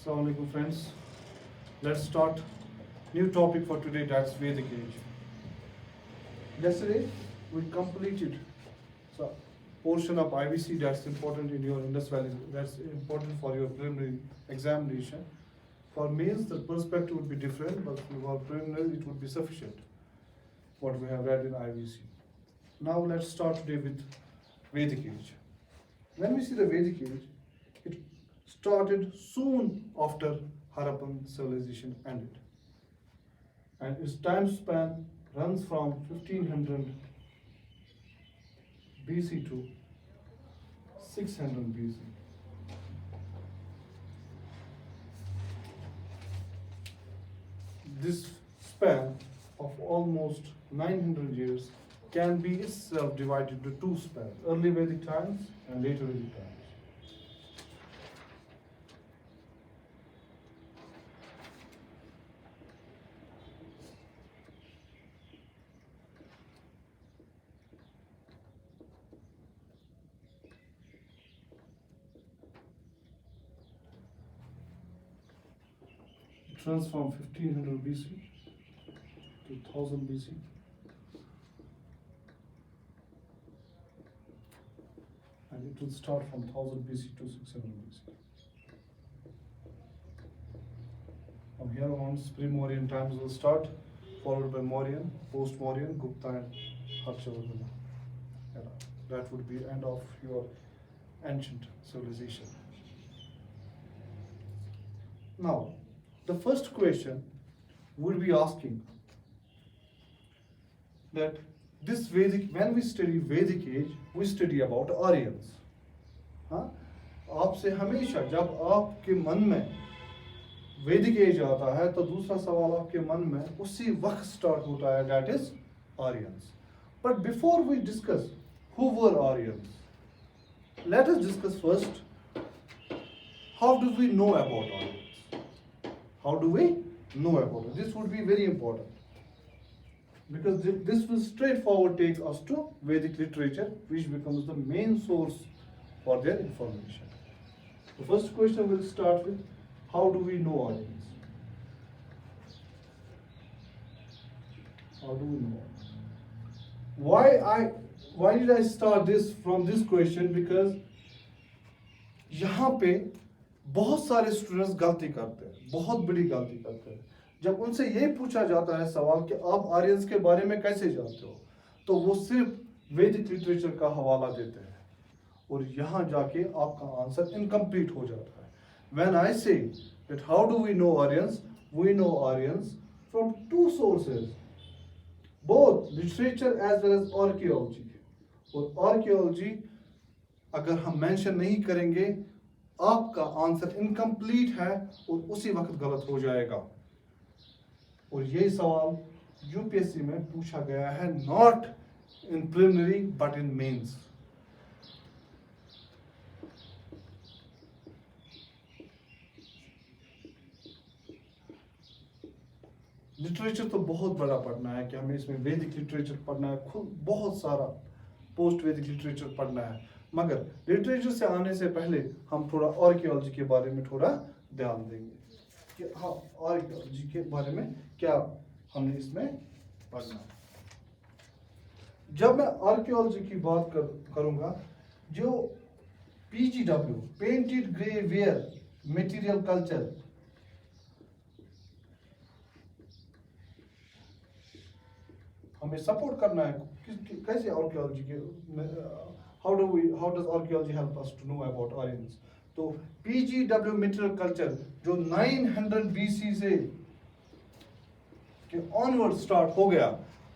Assalamu alaikum friends. Let's start new topic for today, that's Vedic age. Yesterday we completed a portion of IVC that's important in your Indus Valley, that's important for your preliminary examination. For males the perspective would be different, but for preliminary it would be sufficient what we have read in IVC. Now let's start today with Vedic age. When we see the Vedic age, it started soon after Harappan civilization ended. And its time span runs from 1500 BC to 600 BC. This span of almost 900 years can be itself divided into two spans, early Vedic times and later Vedic times. It runs from 1500 BC to 1000 BC. And it will start from 1000 BC to 600 BC. From here on, pre-Mauryan times will start, followed by Mauryan, post-Mauryan, Gupta and Harshvardhana era. That would be end of your ancient civilization. Now, the first question would be asking that this Vedic, when we study Vedic age, we study about Aryans. हाँ, आपसे हमेशा जब आपके मन में वैदिक as आता है तो दूसरा सवाल आपके मन में उसी वक्त स्टार्ट होता है, that is Aryans. But before we discuss who were Aryans, let us discuss first how do we know about Aryans. How do we know about it? This would be very important because this will straightforward take us to Vedic literature, which becomes the main source for their information. The first question will start with, how do we know Aryans? How do we know? Why did I start this from this question? Because यहाँ पे बहुत सारे students गलती करते हैं, बहुत बड़ी गलती करते हैं. जब उनसे ये पूछा जाता है सवाल कि आप आर्यंस के बारे में कैसे जानते हो, तो वो सिर्फ वैदिक लिटरेचर का हवाला देते हैं और यहाँ जाके आपका आंसर इनकम्प्लीट हो जाता है. When I say that how do we know Aryans, we know Aryans from two sources, both literature as well as archaeology. और archaeology अगर हम मेंशन नहीं करेंगे, आपका आंसर इनकम्प्लीट है और उसी वक्त गलत हो जाएगा. और ये सवाल यूपीएससी में पूछा गया है, not in preliminary but in mains. Literature तो बहुत बड़ा पढ़ना है कि हमें इसमें वैदिक लिटरेचर पढ़ना है, खुद बहुत सारा पोस्ट वैदिक लिटरेचर पढ़ना है, मगर लिटरेचर से आने से पहले हम थोड़ा आर्कियोलॉजी के बारे में थोड़ा ध्यान देंगे कि हाँ आर्कियोलॉजी के बारे में क्या हमने इसमें पढ़ना है. जब मैं आर्कियोलॉजी की बात करूंगा, जो PGW painted grey ware material culture, हमें सपोर्ट करना है कैसे आर्कियोलॉजी के how does archaeology help us to know about Aryans. तो PGW material culture जो 900 BC से के onward start हो गया,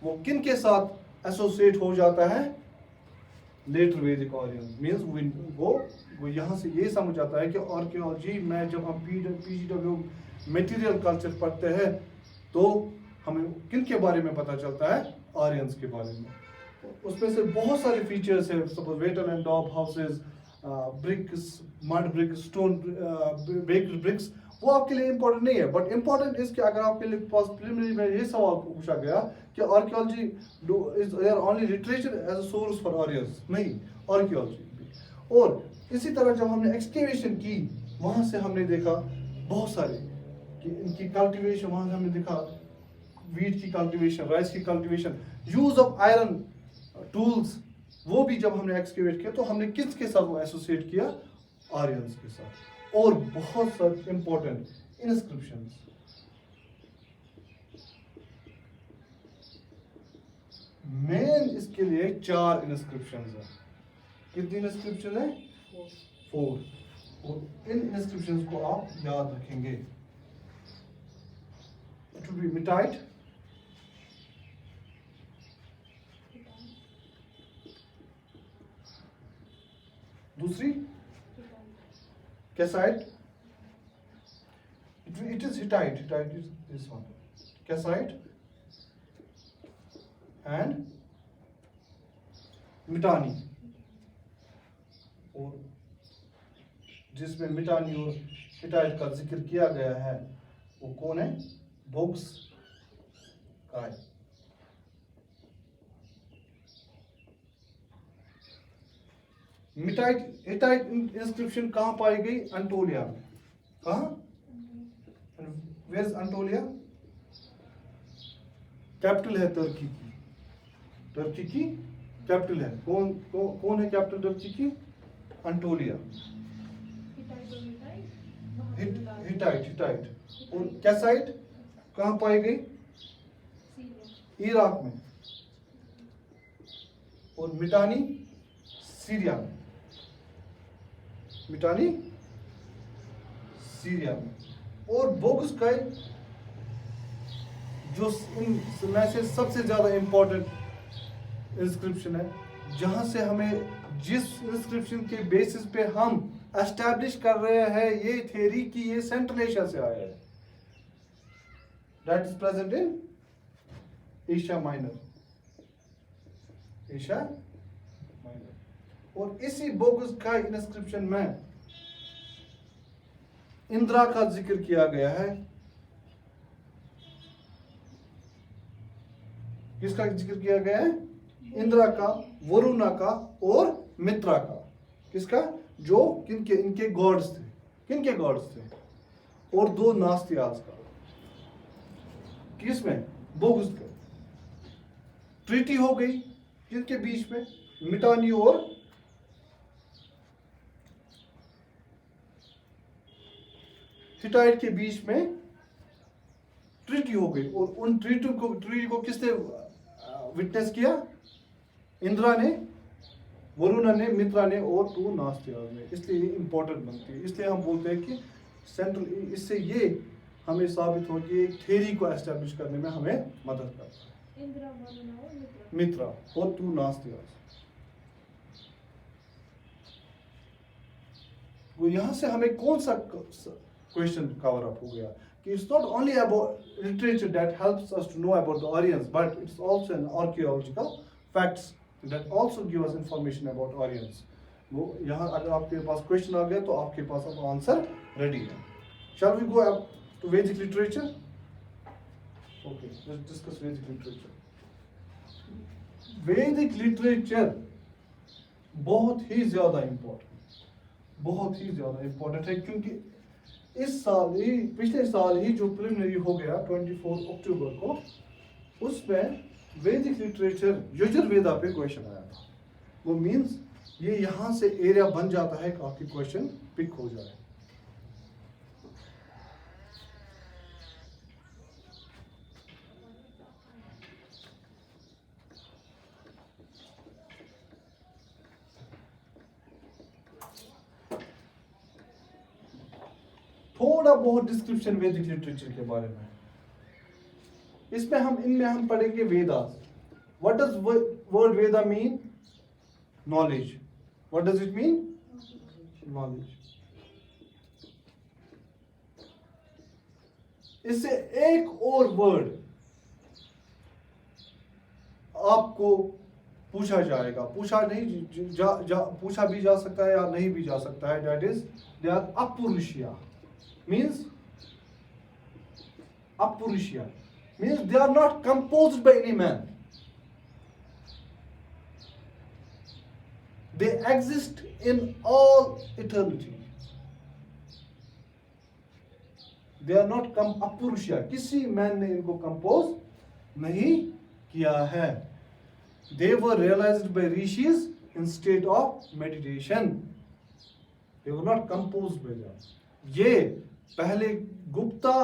वो किन के साथ एसोसिएट हो जाता है? लेटर वैदिक Aryans. मीन्स वो यहाँ से ये समझ आता है कि आर्कियोलॉजी में जब हम PGW मटेरियल कल्चर पढ़ते हैं तो हमें किन के बारे में पता चलता है? आर्यंस के बारे में. उसमें से बहुत सारे फीचर्स हैं, suppose wattle and daub houses, bricks, mud bricks, stone baked bricks, वो आपके लिए इंपॉर्टेंट नहीं है. बट इंपॉर्टेंट इज कि अगर आपके लिए पास प्रिलिमिनरी में ये सवाल पूछा गया कि archaeology is there only literature as a source for Aryans, नहीं, आर्कियोलॉजी भी. और इसी तरह जब हमने एक्सकेवेशन की, वहाँ से हमने देखा बहुत सारे कि इनकी कल्टीवेशन, वहाँ से हमने देखा वीट की कल्टीवेशन, राइस की cultivation, use of iron tools, वो भी जब हमने एक्सकेवेट किया तो हमने किसके साथ वो एसोसिएट किया, आर्यंस के साथ। और बहुत सारे इंपॉर्टेंट इंस्क्रिप्शंस, मेन इसके लिए 4 इंस्क्रिप्शंस हैं। कितनी इंस्क्रिप्शन है? 4। और इन इंस्क्रिप्शंस को आप याद रखेंगे। इट विल बी मिटाइट, दूसरी कैसाइट, it is Hittite is this one, Kassite and मिटानी। और जिसमें मिटानी और हिटाइट का जिक्र किया गया है वो कौन है? बोग्स काय। मिटाइट हिटाइट इंस्क्रिप्शन कहाँ पाई गई? अंटोलिया में। कहाँ? Where is अंटोलिया? कैपिटल है तुर्की की, तुर्की की कैपिटल है। कौन है कैपिटल तुर्की की? अंटोलिया। हिटाइट और कैसाइट कहाँ पाई गई? इराक में। और मिटानी सीरिया में। मिटानी सीरिया में। और बोग्स का जो इनमें से सबसे ज्यादा इंपॉर्टेंट इंस्क्रिप्शन है, जहां से हमें जिस इंस्क्रिप्शन के बेसिस पे हम एस्टैब्लिश कर रहे हैं ये थ्योरी कि ये सेंट्रल एशिया से आया है, that is present in Asia minor. Asia minor. और इसी बोग्स का इंस्क्रिप्शन में इंद्रा का जिक्र किया गया है। किसका जिक्र किया गया है? इंद्रा का, वरुणा का और मित्रा का। किसका? जो किनके इनके गॉड्स थे। किनके गॉड्स थे? और 2 नास्तियास का। किसमें? बोग्स का। ट्रीटी हो गई किनके बीच में? मिटानी और हिटाइट के बीच में ट्रीटी हो गई। और उन ट्रीटी को किसने विटनेस किया? इंद्रा ने, वरुणा ने, मित्रा ने और 2 नास्तियास ने। इसलिए ये इंपॉर्टेंट बनती है। इसलिए हम बोलते हैं कि सेंट्रल, इससे ये हमें साबित हो कि एक थ्योरी को एस्टैब्लिश करने में हमें मदद करता है। इंद्रा, वरुणा और मित्रा और 2 नास्तियास। वो यहाँ से हमें कौन सा क्वेश्चन कवर अप हो गया कि it's not only about literature that helps us to know about the Aryans, but it's also an archaeological facts that also give us information about Aryans. वो यहाँ अगर आपके पास क्वेश्चन आ गया तो आपके पास अब आंसर रेडी है। Shall we go up to Vedic literature? Okay, let's discuss Vedic literature. Vedic literature बहुत ही ज्यादा इंपॉर्टेंट है, क्योंकि इस साल ही, पिछले साल ही जो प्रिलिमिनरी हो गया 24 अक्टूबर को, उसमें वैदिक लिटरेचर यजुर्वेदा पे क्वेश्चन आया था। वो मींस ये यहाँ से एरिया बन जाता है कि आपकी क्वेश्चन पिक हो जाए। थोड़ा बहुत डिस्क्रिप्शन वैदिक लिटरेचर के बारे में। इसमें हम पढ़ेंगे Vedas. What does word Veda mean? Knowledge. What does it mean? Knowledge. इससे एक और वर्ड आपको पूछा जाएगा, पूछा भी जा सकता है या नहीं भी जा सकता है, that is they are apaurusheya. Means apurushya means they are not composed by any man. They exist in all eternity. They are not come apaurusheya, किसी मैन ने इनको कंपोज नहीं किया है. They were realized by rishis in state of meditation. They were not composed by them. ये पहले Gupta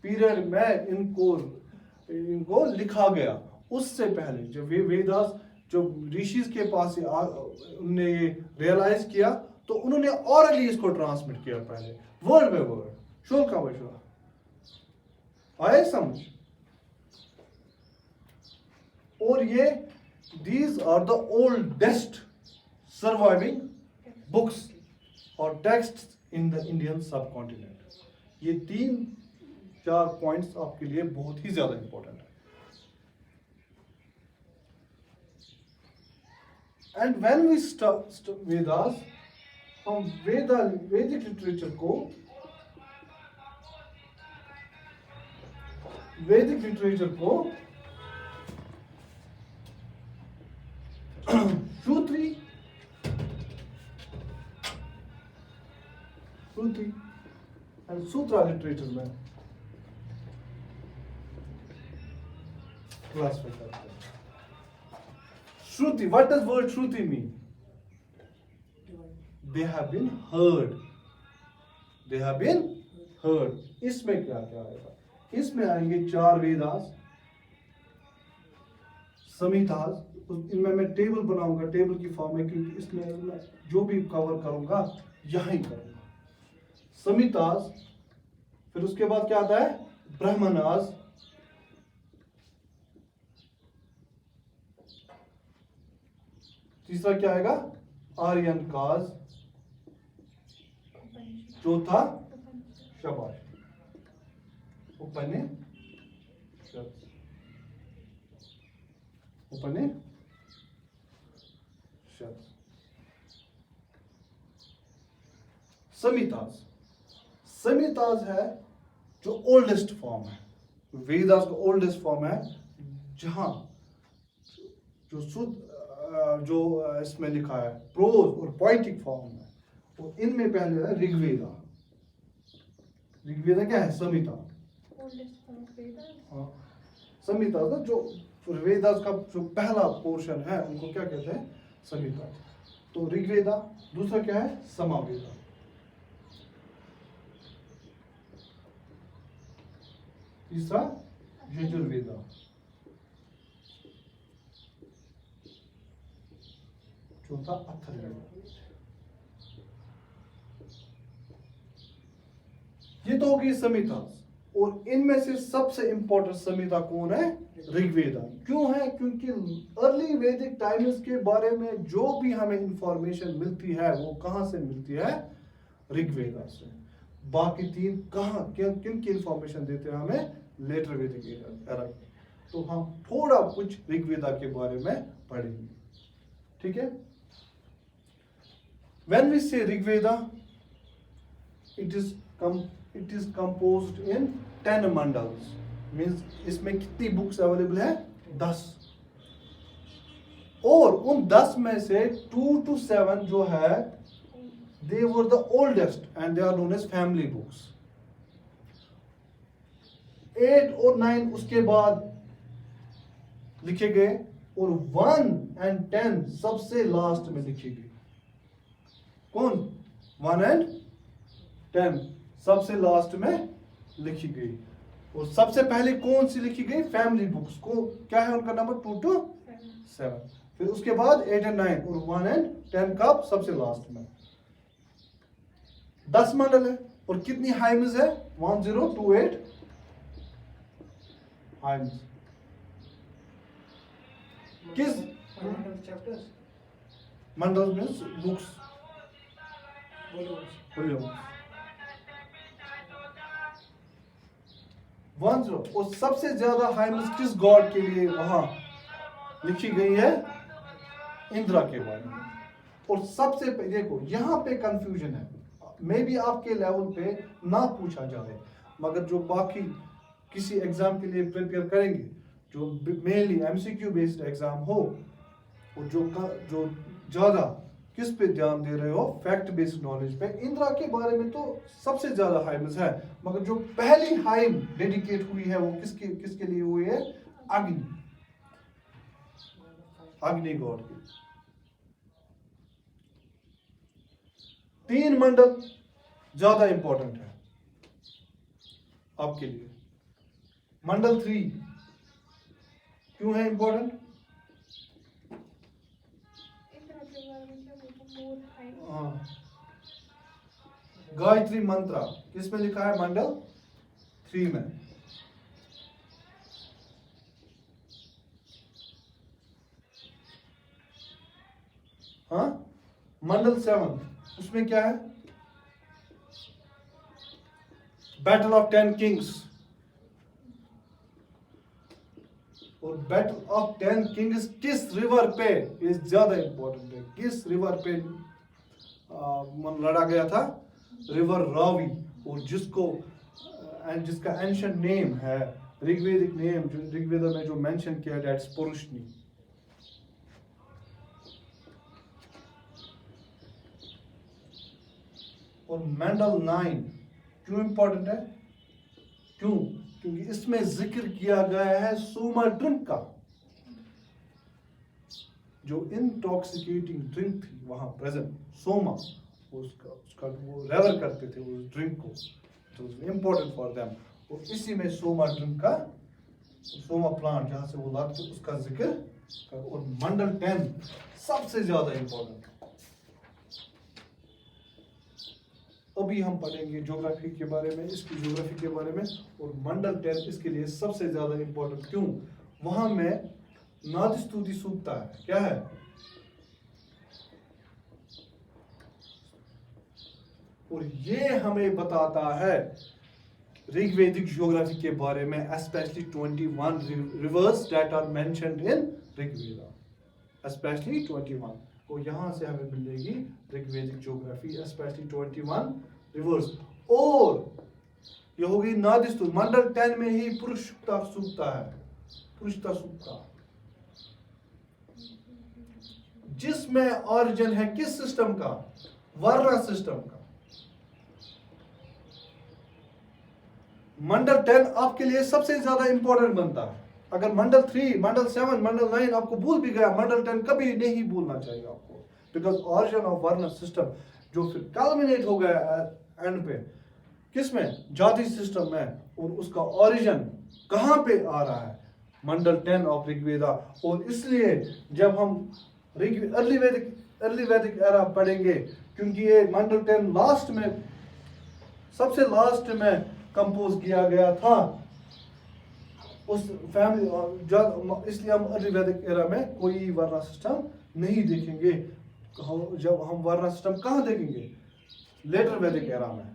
period में इनको लिखा गया. उससे पहले जब वेदास जो ऋषिस के पास उन्होंने ये रियलाइज किया तो उन्होंने ऑरली इसको ट्रांसमिट किया पहले, word by word, shloka by shloka. आए समझ? और ये these are the oldest surviving books or texts in the Indian subcontinent. ये 3-4 पॉइंट्स आपके लिए बहुत ही ज्यादा इंपॉर्टेंट है. And when we study Vedas, हम वैदिक लिटरेचर को श्रुति एंड सूत्रा लिटरेचर में क्लासिफाई करते हैं. Shruti, what does word shruti mean? They have been heard. इसमें क्या क्या आएगा? इसमें आएंगे 4 वेदास, संहितास. इनमें मैं टेबल बनाऊंगा, टेबल की फॉर्म में, क्योंकि इसमें मैं जो भी कवर करूंगा यहीं करूंगा. संहितास, फिर उसके बाद क्या आता है? ब्राह्मणास, तीसरा क्या आएगा? आर्यन काज, चौथा शाबाश उपनिषद. संहितास है जो ओल्डेस्ट फॉर्म है, वेदास का ओल्डेस्ट फॉर्म है, जहां जो इसमें लिखा है प्रोज और पोएटिक फॉर्म है. और इनमें पहले है ऋग्वेदा. ऋग्वेदा क्या है? संहिता. संहिता ना जो वेदास का जो पहला पोर्शन है उनको क्या कहते हैं? संहिता. तो ऋग्वेदा. दूसरा क्या है? समावेदा. तीसरा यजुर्वेदा. चौथा अथर्ववेद. ये तो होगी संहिता. और इनमें से सबसे इंपॉर्टेंट संहिता कौन है? ऋग्वेदा. क्यों है? क्योंकि अर्ली वैदिक टाइम्स के बारे में जो भी हमें इंफॉर्मेशन मिलती है वो कहां से मिलती है? ऋग्वेदा से. बाकी 3 कहां किन की इंफॉर्मेशन देते हैं हमें? लेटर वैदिक एरा. तो हम थोड़ा कुछ ऋग्वेदा के बारे में पढ़ेंगे. ठीक है? When we say Rigveda, it is composed in 10 mandals. Means इसमें कितनी बुक्स अवेलेबल है? 10. और उन 10 में से 2 to 7 जो है they were the oldest and they are known as family books. 8 और 9 उसके बाद लिखे गए और 1 and 10 सबसे लास्ट में लिखी गई. कौन? 1 and 10 सबसे लास्ट में लिखी गई. और सबसे पहले कौन सी लिखी गई? फैमिली बुक्स को. क्या है उनका नंबर? 2 to 7. फिर उसके बाद 8 and 9 और 1 and 10 कब? सबसे लास्ट में. 10 मंडल है. और कितनी हाइम्स है? 1028 हाइम्स. किस मंडल में? बुक्स, और सबसे ज्यादा हाइम्स किस गॉड के लिए वहां लिखी गई है? इंद्रा के बारे में. और सबसे देखो यहां पे कंफ्यूजन है. मे बी आपके लेवल पे ना पूछा जाए, मगर जो बाकी किसी एग्जाम के लिए प्रिपेयर करेंगे, जो मेनली एमसीक्यू बेस्ड एग्जाम हो, और जो ज्यादा किस पे ध्यान दे रहे हो? फैक्ट बेस्ड नॉलेज पे। इंदिरा के बारे में तो सबसे ज्यादा हाइम्स है, मगर जो पहली हाइम डेडिकेट हुई है वो किसके किसके लिए हुई है? अग्नि, अग्नि गॉड की। 3 मंडल ज्यादा इंपॉर्टेंट है आपके लिए। मंडल 3 क्यों है इंपॉर्टेंट? हाँ, गायत्री मंत्र किस में लिखा है? मंडल 3 में। हाँ, मंडल 7 उसमें क्या है? Battle of 10 Kings. और बैटल ऑफ 10 किंग्स किस रिवर पे, ये ज्यादा इंपॉर्टेंट है। किस रिवर पे लड़ा गया था? रिवर रावी। और जिसका एंशिएंट नेम है, ऋग्वेदिक नेम जो ऋग्वेद में जो मेंशन किया, दैट्स पुरुषनी। और मंडल 9 क्यों इंपॉर्टेंट है? क्यों? क्योंकि इसमें जिक्र किया गया है सोमा ड्रिंक का। जो इंटॉक्सिकेटिंग ड्रिंक थी वहां प्रेजेंट, सोमा, उसका वो रेवर करते थे उस ड्रिंक को, तो इंपॉर्टेंट फॉर देम। और इसी में सोमा ड्रिंक का, सोमा प्लांट जहां से वो लाते थे, उसका जिक्र। और मंडल 10 सबसे ज्यादा इंपॉर्टेंट। अभी हम पढ़ेंगे ज्योग्राफी के बारे में, इसकी ज्योग्राफी के बारे में। और मंडल 10 इसके लिए सबसे ज्यादा इंपॉर्टेंट क्यों? वहां में नादिस्तुति सूक्ता है। क्या है? और ये हमें बताता है ऋग्वेदिक ज्योग्राफी के बारे में, specially 21 rivers that are mentioned in Rigveda, specially 21। तो यहां से हमें मिलेगी ऋग्वेदिक ज्योग्राफी, स्पेशली 21 रिवर्स। और ये होगी नादिस्तुति। मंडल 10 में ही पुरुषता सूक्ता है, पुरुषता सूक्ता, जिसमें ऑरिजिन है किस सिस्टम का? वर्ण सिस्टम का। मंडल 10 आपके लिए सबसे ज्यादा इंपॉर्टेंट बनता है। अगर मंडल 3, मंडल 7, मंडल 9 आपको भूल भी गया, मंडल 10 कभी नहीं भूलना चाहिए आपको, बिकॉज ऑरिजिन ऑफ वर्ण सिस्टम जो फिर कल्मिनेट हो गया एंड पे किसमें? जाति सिस्टम में। और उसका ऑरिजिन कहां पे आ रहा है? मंडल 10 ऑफ ऋग्वेदा। और इसलिए जब हम अर्ली वैदिक एरा पढ़ेंगे, क्योंकि ये मंडल 10 लास्ट में, सबसे लास्ट में कंपोज किया गया था उस फैमिली, इसलिए हम अर्ली वैदिक एरा में कोई वर्ण सिस्टम नहीं देखेंगे। जब हम वर्ण सिस्टम कहाँ देखेंगे? लेटर वैदिक एरा में,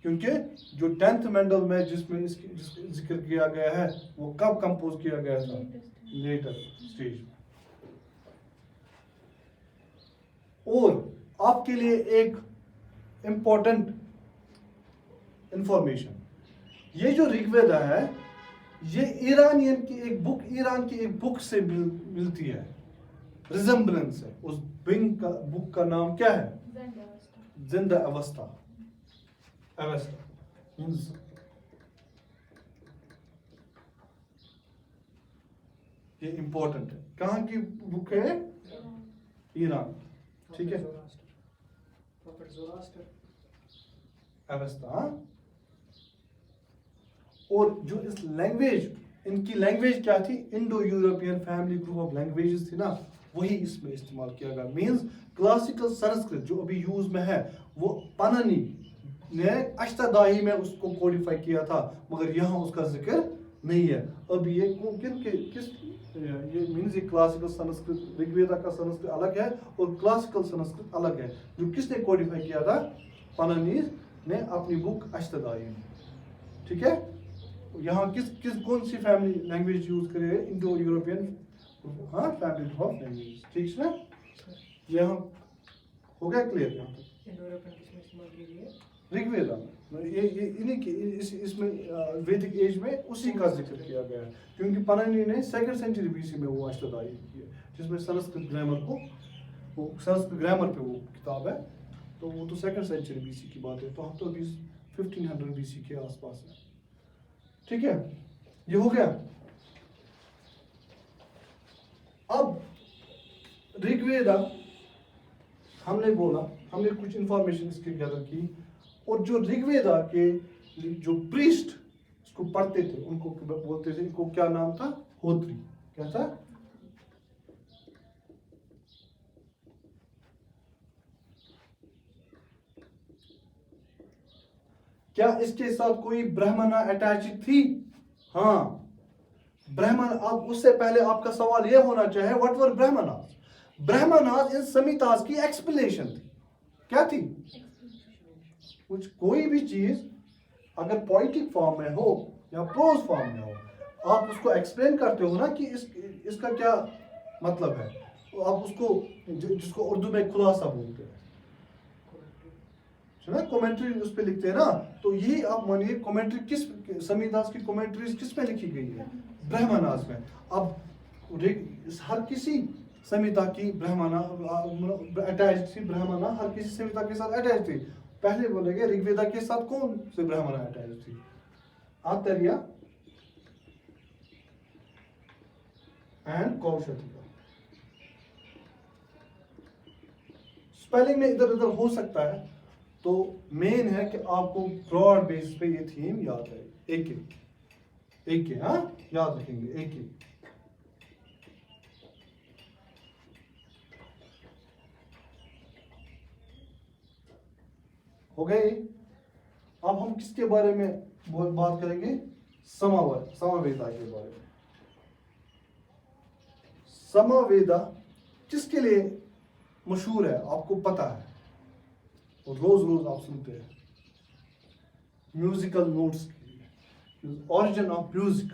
क्योंकि जो 10th मंडल में जिसमें जिसका जिक्र किया गया है वो कब कंपोज किया गया था? लेटर स्टेज में। और आपके लिए एक इंपॉर्टेंट इंफॉर्मेशन, ये जो ऋग्वेदा है ये ईरान की एक बुक से मिलती है, रिजेम्बलेंस है। उस बुक का नाम क्या है? जिंदा अवस्था। ये इंपॉर्टेंट है। कहाँ की बुक है? ईरान। ठीक है, अवस्था। और जो इस लैंग्वेज, इनकी लैंग्वेज क्या थी? Indo European family group of languages थी ना, वही इसमें इस्तेमाल किया गया। मींस क्लासिकल संस्कृत जो अभी यूज में है वो पाणिनि ने अष्टदाई में उसको कोडिफाई किया था, मगर यहाँ उसका जिक्र नहीं है। अब ये ये मींस ये क्लासिकल संस्कृत, ऋग्वेदा का संस्कृत अलग है और क्लासिकल संस्कृत अलग है। जो किसने कोडिफाई किया था? पाणिनि ने अपनी बुक अष्टदाई में। ठीक है, यहाँ कौन सी फैमिली लैंग्वेज यूज करे? इंडो यूरोपियन, हाँ, फैमिली ऑफ लैंग्वेज। ठीक है, यहाँ हो गया क्लियर? यहाँ तक ऋग्वेदा ये इन्हीं की इसमें वैदिक एज में उसी का जिक्र किया गया है, क्योंकि पाणिनि ने 2nd सेंचुरी BC में वो अष्टदाई की है, जिसमें संस्कृत ग्रामर को वो संस्कृत ग्रामर पे वो किताब है, तो वो तो 2nd सेंचुरी BC की बात है, तो हम तो अभी 1500 BC के आसपास है। ठीक है, ये हो गया। अब ऋग्वेदा हमने बोला, हमने कुछ इंफॉर्मेशन इसके गैदर की, और जो ऋग्वेदा के जो प्रीस्ट इसको पढ़ते थे उनको बोलते थे, इनको क्या नाम था? होत्री। क्या था? क्या इसके साथ कोई ब्राह्मणा अटैच थी? हाँ, ब्राह्मण। अब उससे पहले आपका सवाल यह होना चाहिए, व्हाट वर ब्राह्मणास? ब्राह्मणास इन संहितास की एक्सप्लेनेशन थी। क्या थी? कुछ कोई भी चीज अगर पोइटिक फॉर्म में हो या प्रोज फॉर्म में हो, आप उसको एक्सप्लेन करते हो ना कि इसका क्या मतलब है, तो आप उसको जिसको उर्दू में खुलासा बोलते हैं, कमेंट्री उस पे लिखते हैं ना, तो ये आप मानिए कमेंट्री किस संहितास की कमेंट्रीज किस में लिखी गई है? ब्राह्मणास में। अब हर किसी संहिता की ब्राह्मणा अटैच थी, ब्राह्मणा हर किसी संहिता के साथ अटैच थी। पहले बोलेंगे ऋग्वेदा के साथ कौन से ब्राह्मणा अटैच थी? आतर्या एंड कौशतिका। स्पेलिंग में इधर उधर हो सकता है, तो मेन है कि आपको ब्रॉड बेस पे ये थीम याद है। एक हाँ याद रखेंगे, एक हो गए। अब हम किसके बारे में बात करेंगे? समवेदा के बारे में। समवेदा किसके लिए मशहूर है आपको पता है, और रोज रोज आप सुनते हैं? Musical notes. origin of music,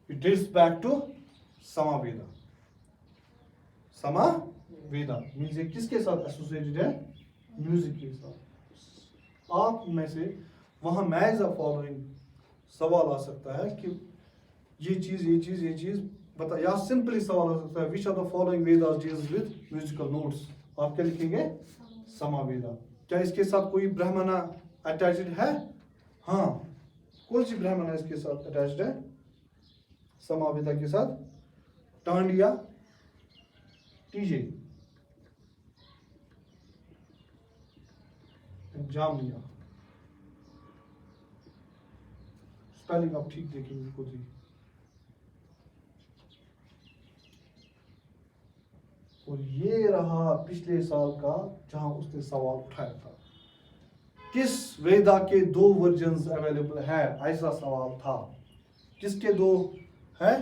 it dates back to Samaveda. Samaveda means ये किसके साथ एसोसिएटेड है? म्यूजिक के साथ। आप में से वहां मैच द फॉलोइंग सवाल आ सकता है कि ये चीज बता, या सिंपली सवाल आ सकता है which are the following Vedas deals with musical notes. आप क्या लिखेंगे? समावेदा। क्या इसके साथ कोई ब्राह्मणा अटैच्ड है? हाँ, कौन सी ब्राह्मण इसके साथ अटैच्ड है? समावेदा के साथ टांडिया, टीजे, जामिया। स्पेलिंग आप ठीक देखेंगे खुद ही। और ये रहा पिछले साल का जहां उसने सवाल उठाया था, किस वेदा के 2 वर्जन्स अवेलेबल है? ऐसा सवाल था। किसके 2 है?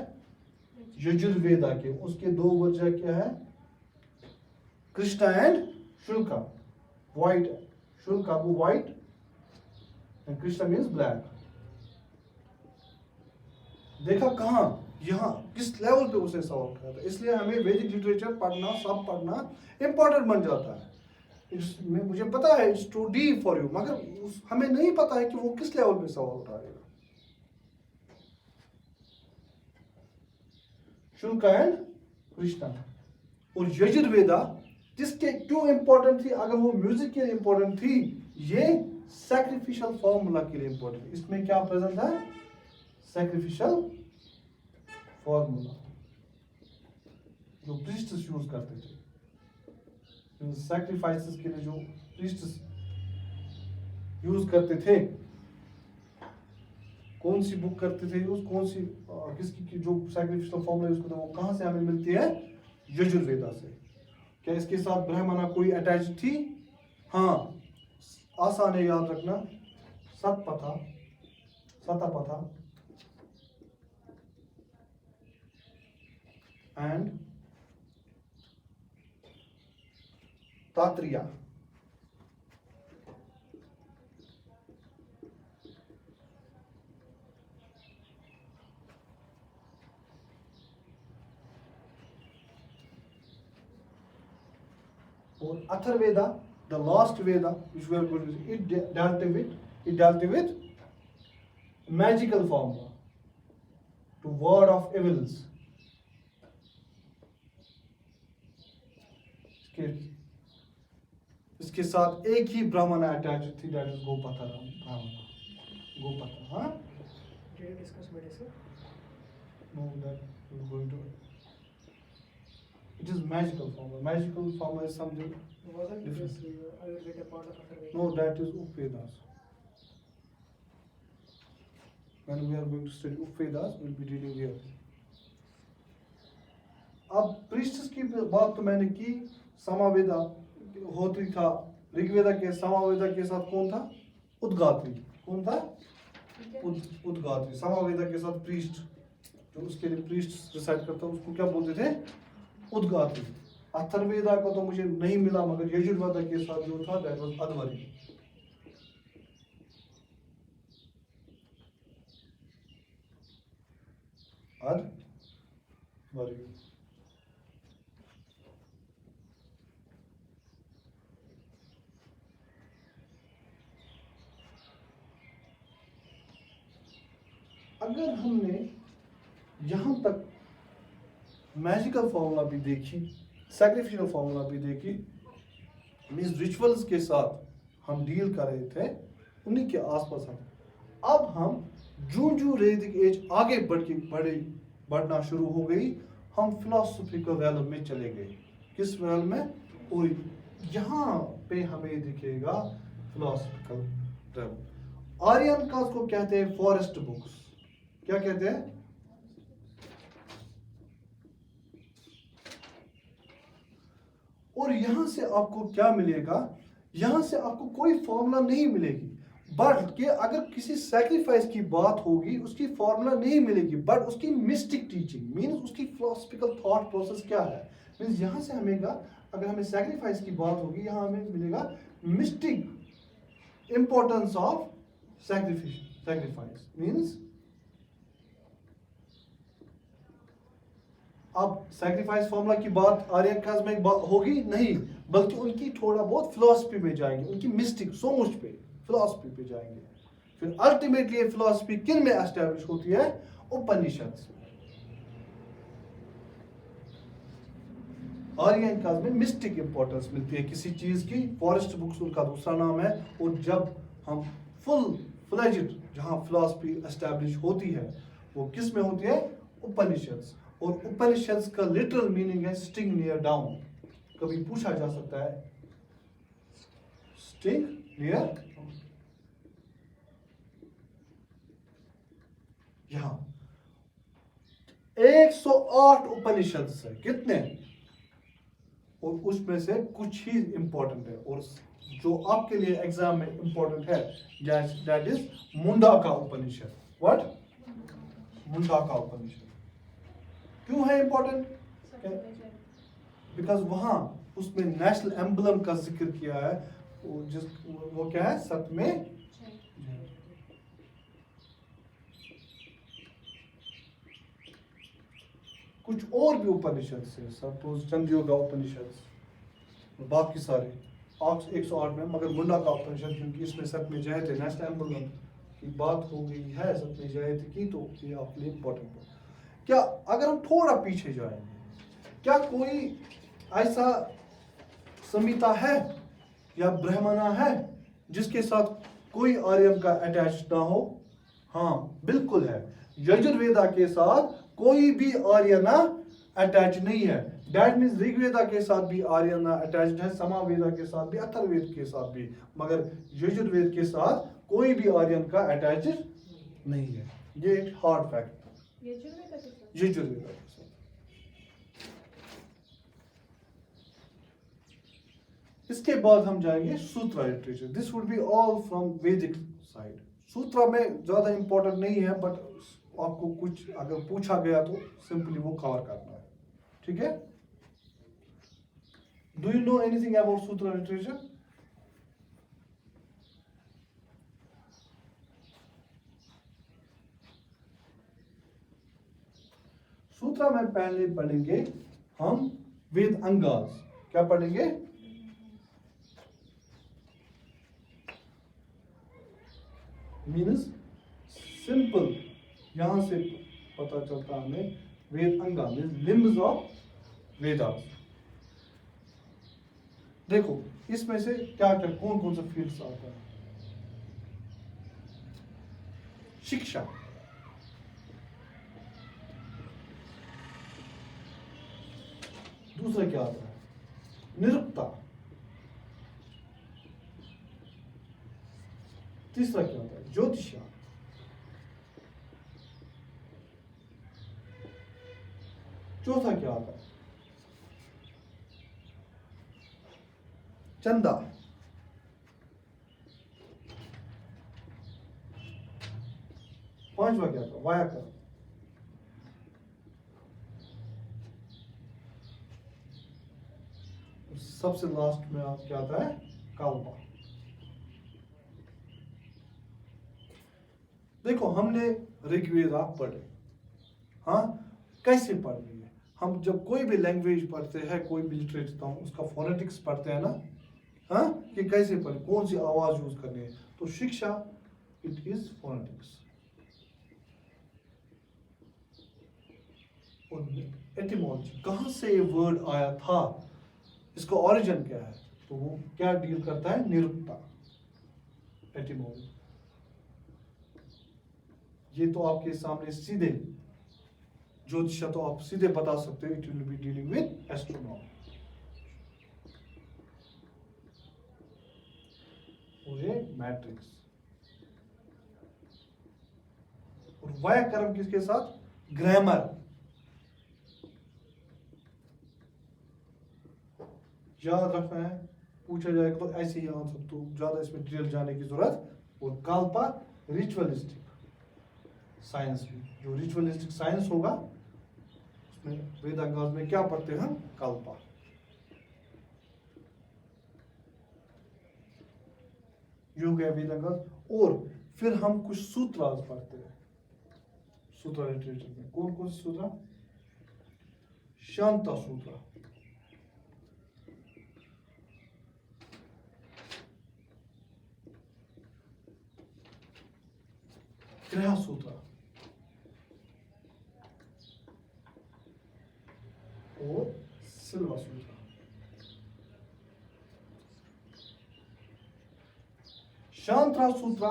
यजुर्वेदा के। उसके 2 वर्जन क्या है? कृष्णा एंड शुल्का। व्हाइट, शुल्का वो white and Krishna means black. देखा कहां? यहां किस लेवल पे उसे सवाल उठाया था। इसलिए हमें वैदिक लिटरेचर पढ़ना, सब पढ़ना इंपॉर्टेंट बन जाता है। मुझे पता है it's too deep for you, मगर हमें नहीं पता है कि वो किस लेवल पे सवाल उठाएगा। शुल्का एंड कृष्णा। और यजुर्वेदा जिसके क्यों इंपॉर्टेंट थी? अगर वो म्यूजिक के लिए इंपॉर्टेंट थी, ये सैक्रिफिशियल फॉर्मूला के लिए इंपॉर्टेंट। इसमें क्या प्रेजेंट है? सैक्रिफिशियल फॉर्मूला जो प्रीस्ट्स यूज करते थे। सैक्रिफाइसेस के लिए जो प्रीस्ट्स यूज करते थे, कौन सी बुक करते थे यूज, कौन सी किसकी जो सैक्रिफिशियल फॉर्मूला यूज करते हैं, वो कहां से हमें मिलती है? यजुर्वेदा से। क्या इसके साथ ब्राह्मणा कोई अटैच थी? हाँ, आसान है याद रखना, सतपथा, सतपथा एंड तात्रिया। और Atharvaveda, the last Veda which we are going to see, it dealt with magical formula to ward off evils. इसके साथ एक ही ब्राह्मण अटैच थी, दैट इज गोपथा ब्राह्मण, गोपथा. हाँ, Did you discuss medicine? no, that we're going to. It is magical formula. Magical formula is something. Wasn't Different. this Ayurveda part of Atharvaveda? No, that is Upedas. When we are going to study Upedas, we'll be reading here. अब प्रीस्टस की बात तो मैंने की, समावेदा होत्री था, ऋग्वेदा के समावेदा के साथ कौन था? उद्गात्री. कौन था? उद्गात्री. समावेदा के साथ प्रीस्ट, जो उसके लिए प्रीस्ट रिसाइड करता है, उसको क्या बोलते थे? उद्गात्री. अथर्ववेदा को तो मुझे नहीं मिला, मगर यजुर्वेदा के साथ जो था दैट वाज अध्वरी. अध्वरी. अगर हमने यहाँ तक मैजिकल फॉर्मूला भी देखी, सैक्रिफिशियल फॉर्मूला भी देखी, मीन्स रिचुअल्स के साथ हम डील कर रहे थे, उन्हीं के आसपास हम. अब हम जो वैदिक एज आगे बढ़ना शुरू हो गई, हम फिलोसॉफिकल रैलम में चले गए. किस रैलम में? और यहाँ पे हमें दिखेगा फिलोसॉफिकल रैलम. आर्यन का उसको कहते हैं फॉरेस्ट बुक्स. क्या कहते हैं? और यहां से आपको क्या मिलेगा? यहां से आपको कोई फॉर्मूला नहीं मिलेगी, बट कि अगर किसी सैक्रिफाइस की बात होगी, उसकी फॉर्मूला नहीं मिलेगी, बट उसकी मिस्टिक टीचिंग मीन्स उसकी फिलोसॉफिकल थॉट प्रोसेस क्या है, मीन्स यहां से हमें अगर हमें सैक्रिफाइस की बात होगी, यहां हमें मिलेगा mistake importance of sacrifice. Means अब सैक्रिफाइस फॉर्मूला की बात आर्यन काज में होगी नहीं, बल्कि उनकी थोड़ा बहुत फिलॉसफी में जाएंगे, उनकी मिस्टिक सोच पे, फिलॉसफी पे जाएंगे. फिर अल्टीमेटली ये फिलॉसफी किन में एस्टैब्लिश होती है? उपनिषद. आर्यन काज में मिस्टिक इंपॉर्टेंस मिलती है किसी चीज की. फॉरेस्ट बुक्स उनका दूसरा नाम है. और जब हम फुल फ्लेज्ड जहां फिलॉसफी एस्टैब्लिश होती है, वो किस में होती है? उपनिषद. और उपनिषद का लिटरल मीनिंग है स्टिंग नियर डाउन. कभी पूछा जा सकता है स्टिंग नियर, यहां 108 उपनिषद है. कितने? और उसमें से कुछ ही इंपॉर्टेंट है, और जो आपके लिए एग्जाम में इंपॉर्टेंट है, दैट इज मुंडाका उपनिषद. व्हाट? मुंडाका उपनिषद. क्यों है इंपॉर्टेंट? बिकॉज वहां उसमें नेशनल एम्बलम का जिक्र किया है. वो क्या है? सतमें. कुछ और भी उपनिषद से, सपोज चंद्रयोगा उपनिषद, बाकी सारे 108 में, मगर मुंडा का उपनिषद क्योंकि इसमें सतमें जयते है, नेशनल एम्बलम की बात हो गई है, सतमें जयते की, तो ये आपके लिए इंपॉर्टेंट है. क्या अगर हम थोड़ा पीछे जाएंगे, क्या कोई ऐसा संहिता है या ब्राह्मणा है जिसके साथ कोई आर्यन का अटैच ना हो? हाँ, बिल्कुल है. यजुर्वेदा के साथ कोई भी आर्यना अटैच नहीं है. दैट मीन्स ऋग्वेदा के साथ भी आर्यना अटैच्ड है, समावेदा के साथ भी, अथर्ववेद के साथ भी, मगर यजुर्वेद के साथ कोई भी आर्यन का अटैच नहीं है. ये एक हार्ड फैक्ट. यजुर्वेदा के साथ. इसके बाद हम जाएंगे sutra literature. This would be all from Vedic side. Sutra में ज्यादा इंपॉर्टेंट नहीं है, बट आपको कुछ अगर पूछा गया तो सिंपली वो कवर करना है. ठीक है? Do you know anything about sutra literature? Sutra में पहले पढ़ेंगे हम वेद अंगास. क्या पढ़ेंगे? मीन्स सिंपल, यहां से पता चलता हमें वेद अंगा मीन्स लिम्ब्स ऑफ वेदास. देखो इसमें से क्या क्या कौन कौन सा फील्ड्स आता है। शिक्षा, दूसरा क्या आता है, निरुक्ता, तीसरा क्या आता है, ज्योतिषा, चौथा क्या आता है, चंदा, पांचवा क्या था, व्याकरण, सबसे लास्ट में आप क्या आता है, काल्पा। देखो हमने ऋग्वेद आप पढ़े, हाँ कैसे पढ़ रही है, हम जब कोई भी लैंग्वेज पढ़ते हैं, कोई भी लिटरेचर तो हम उसका फोनेटिक्स पढ़ते हैं ना, हाँ कि कैसे पढ़े, कौन सी आवाज यूज करनी है। तो शिक्षा इट इज फोनेटिक्स। और एटिमोलॉजी, कहां से ये वर्ड आया था, इसका ओरिजिन क्या है, तो वो क्या डील करता है, निरुक्ता, एटिमोलॉजी। ये तो आपके सामने सीधे, ज्योतिषा तो आप सीधे बता सकते हो, it will be dealing with astronomy. और ये मैट्रिक्स, और व्याकरण किसके साथ, ग्रामर। याद रखना है, पूछा जाएगा तो ऐसे ही आंसर, तो ज्यादा इसमें डिटेल जाने की जरूरत। और काल्पा रिचुअलिस्टिक साइंस, जो रिचुअलिस्टिक साइंस होगा उसमें वेदांगास में क्या पढ़ते हैं हम, काल्पा। ये हो गया वेदांगास। और फिर हम कुछ सूत्रास पढ़ते हैं, सूत्र लिटरेचर में कौन कौन से सूत्र, शांता सूत्र, ग्रह सूत्र और सिल्वा सूत्र। शांता सूत्र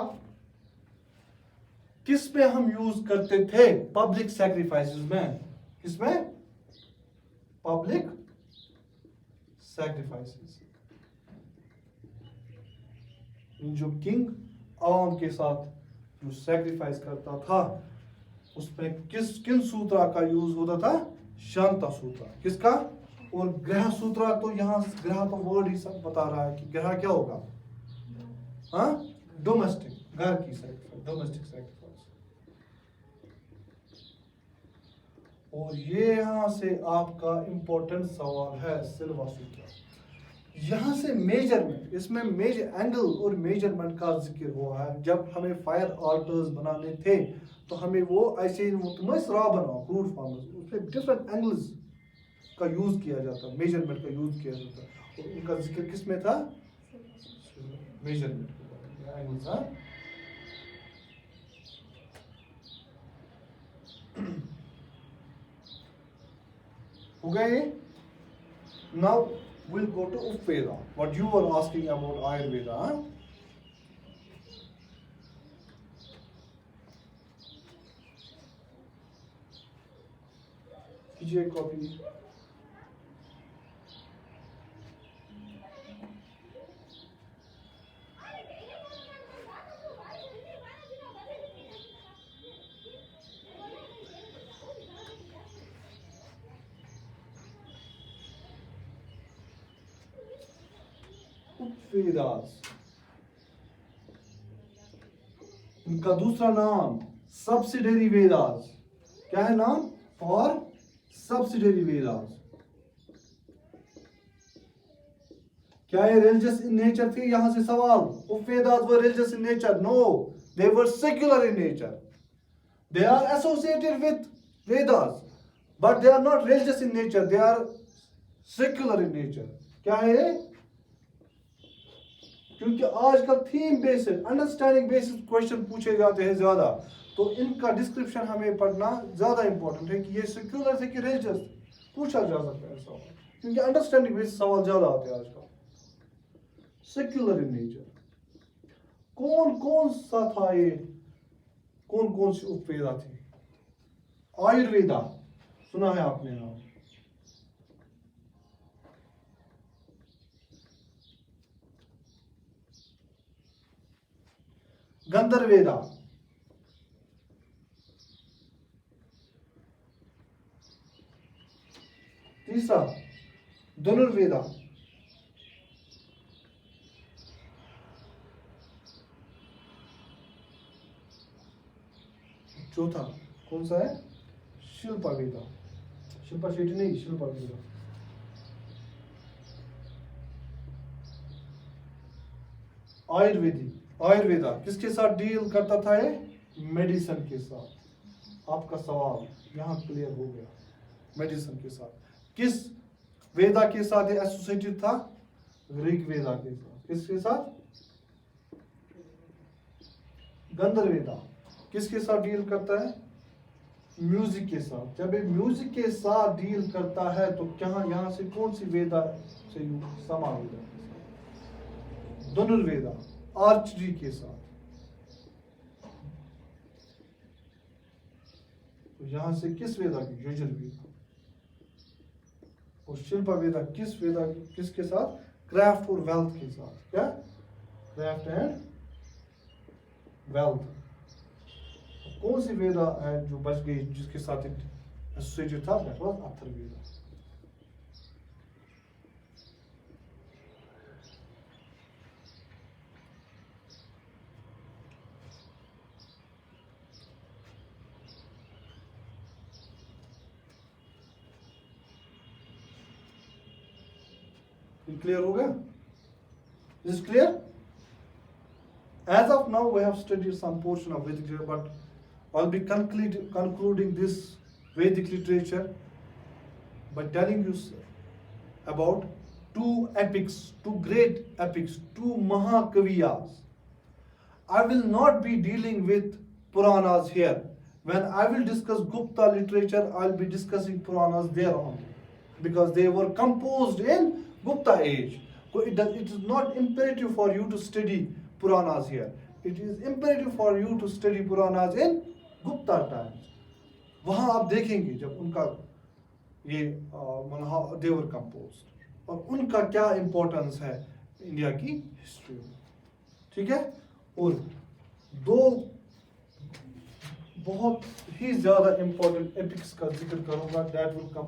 किस में हम यूज करते थे, पब्लिक सैक्रिफाइसेस में, किसमें, पब्लिक सैक्रिफाइसेस। जो किंग आवाम के साथ जो सैक्रिफाइस करता था, उसमें किन सूत्रा का यूज होता था, शांता सूत्रा। किसका, और ग्रह सूत्रा, तो यहाँ ग्रह तो वर्ड ही सब बता रहा है कि ग्रह क्या होगा, हाँ डोमेस्टिक, घर की सैक्रिफाइस, डोमेस्टिक सैक्रिफाइस। और ये यहां से आपका इंपॉर्टेंट सवाल है, सिल्वा सूत्र। यहाँ से मेजरमेंट, इसमें मेजर एंगल और मेजरमेंट का जिक्र हुआ है। जब हमें फायर ऑल्टर्स बनाने थे तो हमें वो ऐसे रॉ बनाओ, क्रूड फॉर्म्स, उसमें डिफरेंट एंगल्स का यूज किया जाता, मेजरमेंट का यूज किया जाता। और उनका जिक्र किस में था, मेजरमेंट एंगल्स। हाँ हो गए। Now we'll go to Upveda. What you were asking about Ayurveda. Huh? कीजिए कॉपी। वेदास, इनका दूसरा नाम सब्सिडरी वेदास। क्या है नाम, फॉर सब्सिडरी वेदास। क्या ये रिलीजियस इन नेचर थे, यहां से सवाल। Upavedas were religious in nature, no, they were secular in nature. They are associated with Vedas but they are not religious in nature, they are secular in nature. क्या है, क्योंकि आजकल theme based, understanding based question पूछे जाते हैं ज्यादा, तो इनका डिस्क्रिप्शन हमें पढ़ना ज्यादा इंपॉर्टेंट है कि ये सेक्युलर से कि रिलीजियस, पूछा जा सकता है सवाल, क्योंकि अंडरस्टैंडिंग बेस्ड सवाल ज्यादा आते हैं आजकल। Secular in nature. कौन कौन सा था ये, कौन कौन सी उपवेदा थी? आयुर्वेदा, सुना है आपने नाम? गंधर्वेदा, तीसरा धनुर्वेदा, चौथा कौन सा है? शिल्पा वेदा। शिल्पा शेट्टी नहीं, शिल्पा वेदा। आयुर्वेदा किसके साथ डील करता था ये? मेडिसिन के साथ। आपका सवाल यहाँ क्लियर हो गया। मेडिसिन के साथ। किस वेदा के साथ ये एसोसिएटेड था? ऋग वेदा के साथ। किसके साथ? गंधर्वेदा किसके साथ डील करता है? म्यूजिक के साथ। जब ये म्यूजिक के साथ डील करता है तो क्या यहाँ से कौन सी वेदा से समावेदा? धनुर्वेदा आर्चरी के साथ। तो यहां से किस वेदा की? यजुर्वेदा। और शिल्पा वेदा किस वेदा किसके साथ? क्राफ्ट और वेल्थ के साथ। क्या? Craft and wealth. कौन सी वेदा है जो बच गई जिसके साथ एसोसिएटेड था? That was Atharvaveda. क्लियर हो गया? Is it clear? As of now, we have studied some portion of Vedic literature, but I'll be concluding this Vedic literature by telling you about two epics, two great epics, two Mahakaviyas. I will not be dealing with Puranas here. When I will discuss Gupta literature, I'll be discussing Puranas there only, because they were composed in Gupta age. So it is not imperative for you to study Puranas here. It is imperative for you to study Puranas in Gupta times. वहाँ आप देखेंगे जब उनका ये they were composed और उनका क्या importance है इंडिया की हिस्ट्री में। ठीक है? और दो बहुत ही ज्यादा इम्पोर्टेंट एपिक्स का जिक्र करूंगा। That will come,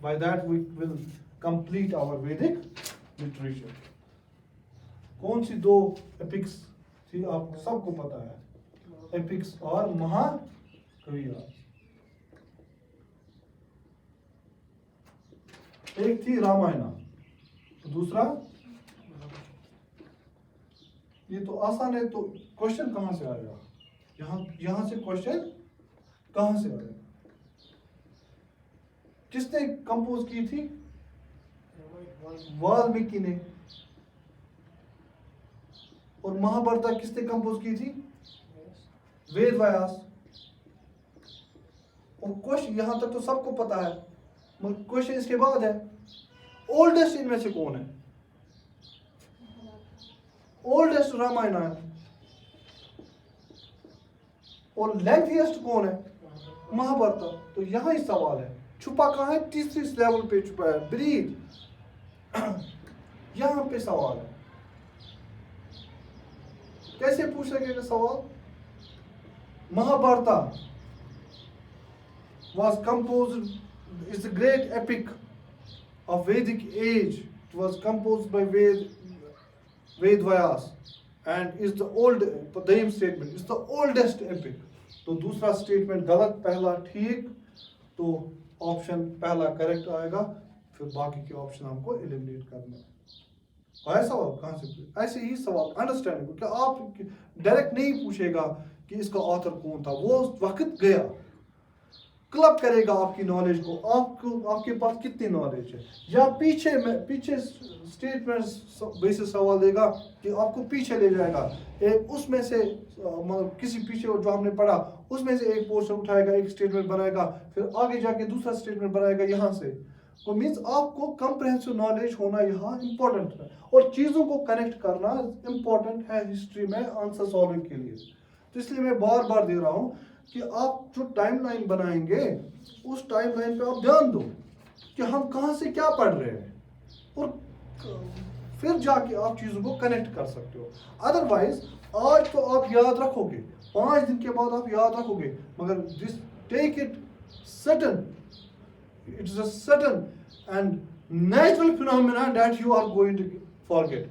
by that we will complete our Vedic literature. कौन सी दो एपिक्स थी? आप सबको पता है, एपिक्स और महाकवियाँ। एक थी रामायण, दूसरा, ये तो आसान है, तो क्वेश्चन कहां से आएगा? यहां से क्वेश्चन कहां से आएगा? किसने कंपोज की थी? वाल्मीकि ने। और महाभारत किसने कंपोज की थी? वेद व्यास। और क्वेश्चन यहां तक तो सबको पता है, मगर क्वेश्चन इसके बाद है, ओल्डेस्ट इनमें से कौन है? ओल्डेस्ट रामायण है। और लेंथीएस्ट कौन है? महाभारत। तो यहां ही सवाल है, छुपा कहां है? तीसरी लेवल पे छुपा है, ब्रीथ। यहां पे सवाल है। कैसे पूछ सकेगा सवाल? Mahabharat was composed, is a great epic of Vedic age. It was composed by Ved Vyas and is the name statement is the oldest epic. तो दूसरा स्टेटमेंट गलत, पहला ठीक। तो ऑप्शन पहला करेक्ट आएगा, फिर बाकी के ऑप्शन हमको एलिमिनेट करना है। आया सवाल कहां से? ऐसे ही सवाल अंडरस्टैंडिंग, क्या आप डायरेक्ट नहीं पूछेगा कि इसका ऑथर कौन था, वो वक्त गया। क्लब करेगा आपकी नॉलेज को, आपके पास कितनी नॉलेज है, या पीछे स्टेटमेंट्स बेसिस सवाल देगा कि आपको पीछे ले जाएगा। एक उसमें से किसी पीछे जो हमने पढ़ा उसमें से एक पोर्शन उठाएगा, एक स्टेटमेंट बनाएगा, फिर आगे जाके दूसरा स्टेटमेंट बनाएगा यहाँ से। तो मीन्स आपको कंप्रहेंसिव नॉलेज होना यहाँ इंपॉर्टेंट है, और चीज़ों को कनेक्ट करना इंपॉर्टेंट है हिस्ट्री में आंसर सॉल्विंग के लिए। तो इसलिए मैं बार बार दे रहा हूँ कि आप जो टाइमलाइन बनाएंगे उस टाइमलाइन पे आप ध्यान दो कि हम कहाँ से क्या पढ़ रहे हैं, और फिर जाके आप चीज़ों को कनेक्ट कर सकते हो। अदरवाइज आज तो आप याद रखोगे, 5 दिन के बाद आप याद रखोगे, मगर this take it sudden, it is a sudden and natural phenomena that you are going to forget.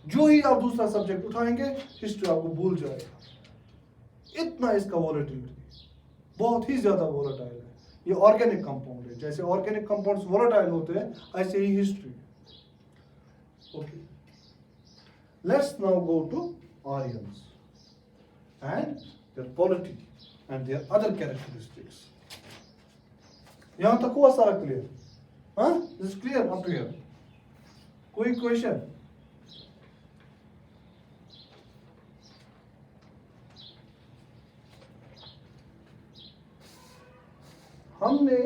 जो ही आप दूसरा सब्जेक्ट उठाएंगे हिस्ट्री आपको भूल जाएगा। इतना इसका वॉलेटिलिटी बहुत ही ज्यादा वॉलेटाइल है। ये ऑर्गेनिक कंपाउंड है, जैसे ऑर्गेनिक कंपाउंड्स वॉलेटाइल होते हैं ऐसे ही history. Okay, let's now go to Aryans and their polity and their other characteristics. यहां तक हुआ सारा क्लियर? हाँ, this clear up to here? कोई क्वेश्चन? हमने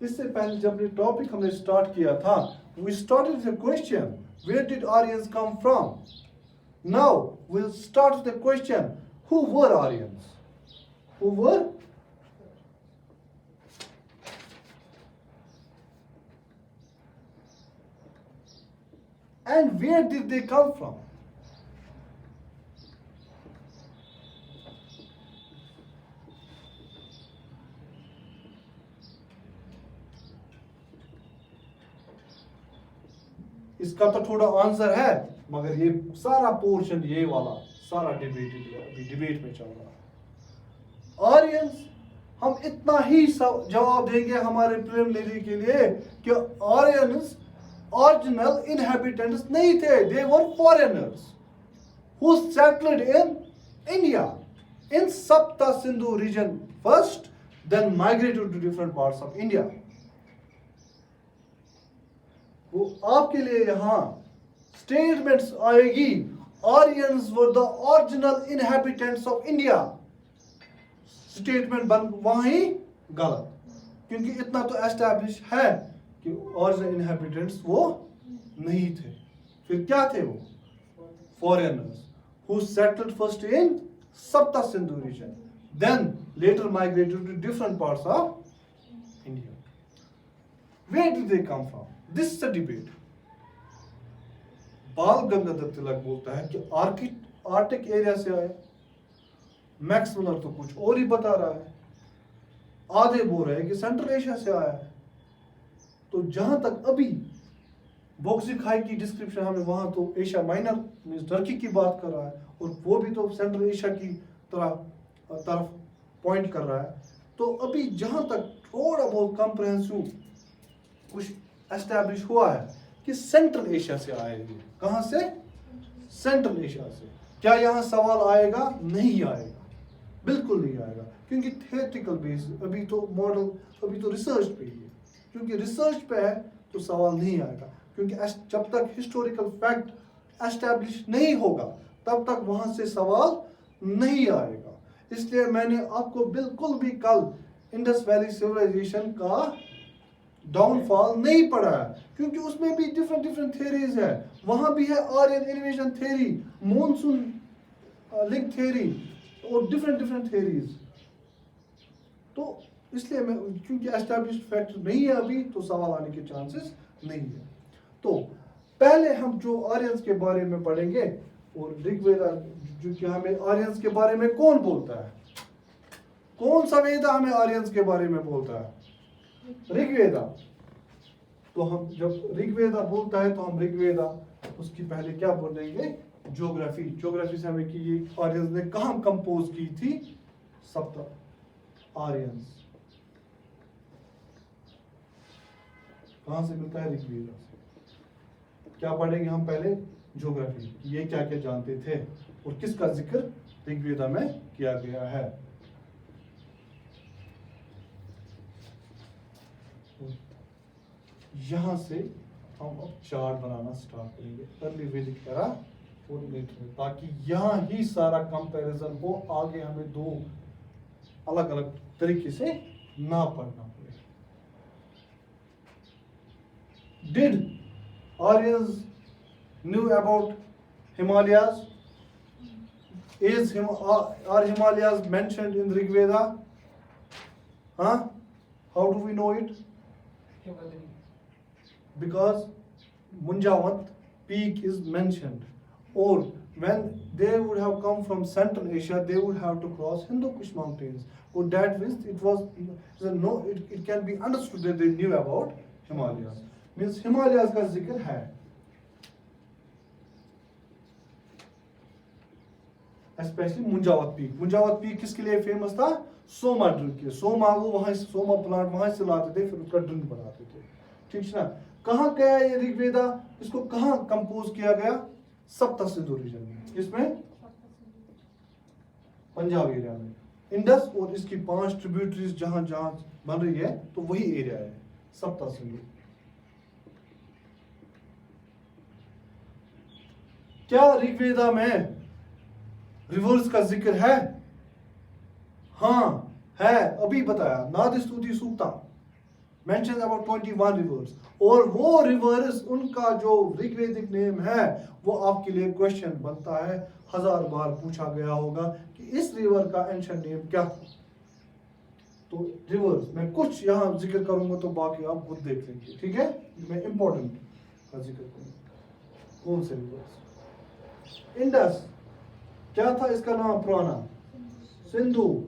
इससे पहले जब ये टॉपिक हमने स्टार्ट किया था, we started with the question where did Aryans come from. Now we will start with the question who were Aryans? Who were? And where did they come from? इसका तो थोड़ा आंसर है, मगर ये सारा पोर्शन ये वाला सारा डिबेट में चल रहा है। आर्यंस, हम इतना ही जवाब देंगे हमारे प्रिलिमिनरी के लिए कि आर्यंस ओरिजिनल inhabitants नहीं थे, they were foreigners who settled in India in Sapta Sindhu region first, then migrated to different parts of India. वो आपके लिए यहाँ स्टेटमेंट्स आएगी Aryans were the original inhabitants of India, statement बन वहीं गलत, क्योंकि इतना तो एस्टैब्लिश है कि ओरिजिनल इनहैबिटेंट्स वो नहीं थे। फिर क्या थे वो? Foreigners who settled first in Sapta Sindhu region, then later migrated to different parts of India. Where did they come from? This is a debate. Bal Gangadhar तिलक बोलता है कि आर्टिक एरिया से आए, मैक्स मुलर तो कुछ और ही बता रहा है, आधे बोल रहे हैं कि सेंट्रल एशिया से आया है। तो जहां तक अभी बॉक्सी खाई की डिस्क्रिप्शन हमें, वहां तो एशिया माइनर मींस टर्की की बात कर रहा है, और वो भी तो सेंट्रल एशिया की तरफ पॉइंट कर रहा है। तो अभी जहां तक थोड़ा बहुत कॉम्प्रिहेंसिव कुछ एस्टैब्लिश हुआ है कि सेंट्रल एशिया से आए हैं। कहां से? सेंट्रल एशिया से। क्या यहां सवाल आएगा? नहीं आएगा, बिल्कुल नहीं आएगा, क्योंकि थियोरेटिकल बेस अभी तो मॉडल अभी तो रिसर्च पे ही है। क्योंकि रिसर्च पे है तो सवाल नहीं आएगा, क्योंकि जब तक हिस्टोरिकल फैक्ट एस्टैब्लिश नहीं होगा तब तक वहां से सवाल नहीं आएगा। इसलिए मैंने आपको बिल्कुल भी कल इंडस वैली सिविलाइजेशन का डाउनफॉल नहीं पढ़ाया, क्योंकि उसमें भी डिफरेंट थ्योरीज है। वहां भी है Aryan invasion theory, monsoon link theory और डिफरेंट थ्योरीज। तो इसलिए मैं, क्योंकि एस्टैब्लिश्ड फैक्ट नहीं है अभी, तो सवाल आने के चांसेस नहीं है। तो पहले हम जो आर्यंस के बारे में पढ़ेंगे, और ऋग्वेदा जो कि हमें आर्यंस के बारे में कौन बोलता है, कौन सा वेदा हमें आर्यंस के बारे में बोलता है? ऋग्वेदा। तो हम जब ऋग्वेदा बोलता है तो हम ऋग्वेदा उसकी पहले क्या बोलेंगे? ज्योग्राफी। ज्योग्राफी से हमें कि ये आर्यंस ने कहाँ कंपोज की थी? सप्त आर्यंस कहां से मिलता है? ऋग्वेदा से। क्या पढ़ेंगे हम पहले? ज्योग्राफी, ये क्या क्या जानते थे और किसका जिक्र ऋग्वेदा में किया गया है। यहां से हम अब चार्ट बनाना स्टार्ट करेंगे अर्ली वैदिक एरा और लेटर में, ताकि यहां ही सारा कंपैरिजन हो, आगे हमें दो अलग अलग तरीके से ना पढ़ना पड़े। Did Aryans knew about Himalayas? Are Himalayas mentioned in Rig Veda? Huh? How do we know it? Himalaya. Because Munjawat peak is mentioned. Or when they would have come from Central Asia, they would have to cross Hindu Kush mountains. Or that means it can be understood that they knew about Himalayas. Means Himalayas का जिक्र है. Especially Munjawat peak. Munjawat peak किसके लिए famous था? Soma drill के. Soma plant वहां से लाते थे, फिर उसका ड्रिल बनाते थे. ठीक है ना? कहाँ गया ये ऋग्वेदा? इसको कहाँ कंपोज किया गया? सप्त सिंधु रीजन में. इसमें पंजाब एरिया में. इंडस और इसकी 5 ट्रिब्यूटरीज जहां जहां बन रही है, तो वही एरिया है सप्त सिंधु. क्या ऋग्वेदा में रिवर्स का जिक्र है? हाँ है, अभी बताया. नाद स्तुति सूक्ता मेंशन अबाउट 21 रिवर्स. और वो रिवर्स, उनका जो ऋग्वेदिक नेम है, वो आपके लिए क्वेश्चन बनता है. 1000 बार पूछा गया होगा कि इस रिवर का एंशिएंट नेम क्या था. तो रिवर्स मैं कुछ यहाँ जिक्र करूंगा, तो बाकी आप खुद देख लेंगे. ठीक है, मैं इंपॉर्टेंट का जिक्र करूंगा. कौन से रिवर्स? इंडस क्या था इसका नाम पुराना? सिंधु.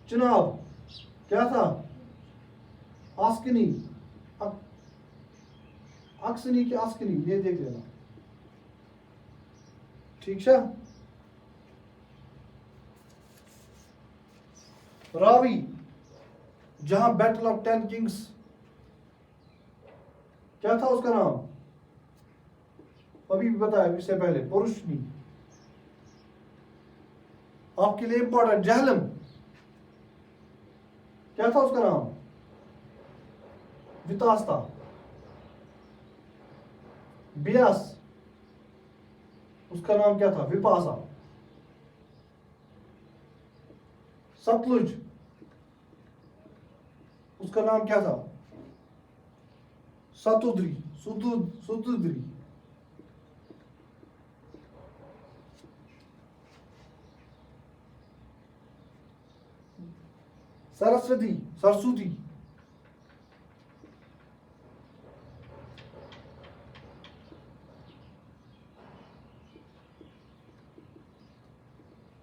चिनाब क्या था? आस्किनी. अक्सनी की आस्किनी, ये देख लेना. ठीक है. रावी, जहां बैटल ऑफ 10 किंग्स, क्या था उसका नाम? अभी भी बताया इससे पहले. पुरुषनी. आपके लिए इंपॉर्टेंट. जहलम, क्या था उसका नाम? वितास्ता. बियास, उसका नाम क्या था? विपासा. सतलुज, उसका नाम क्या था? सतुद्री. सुतुद्री. सरस्वती, सरस्वती.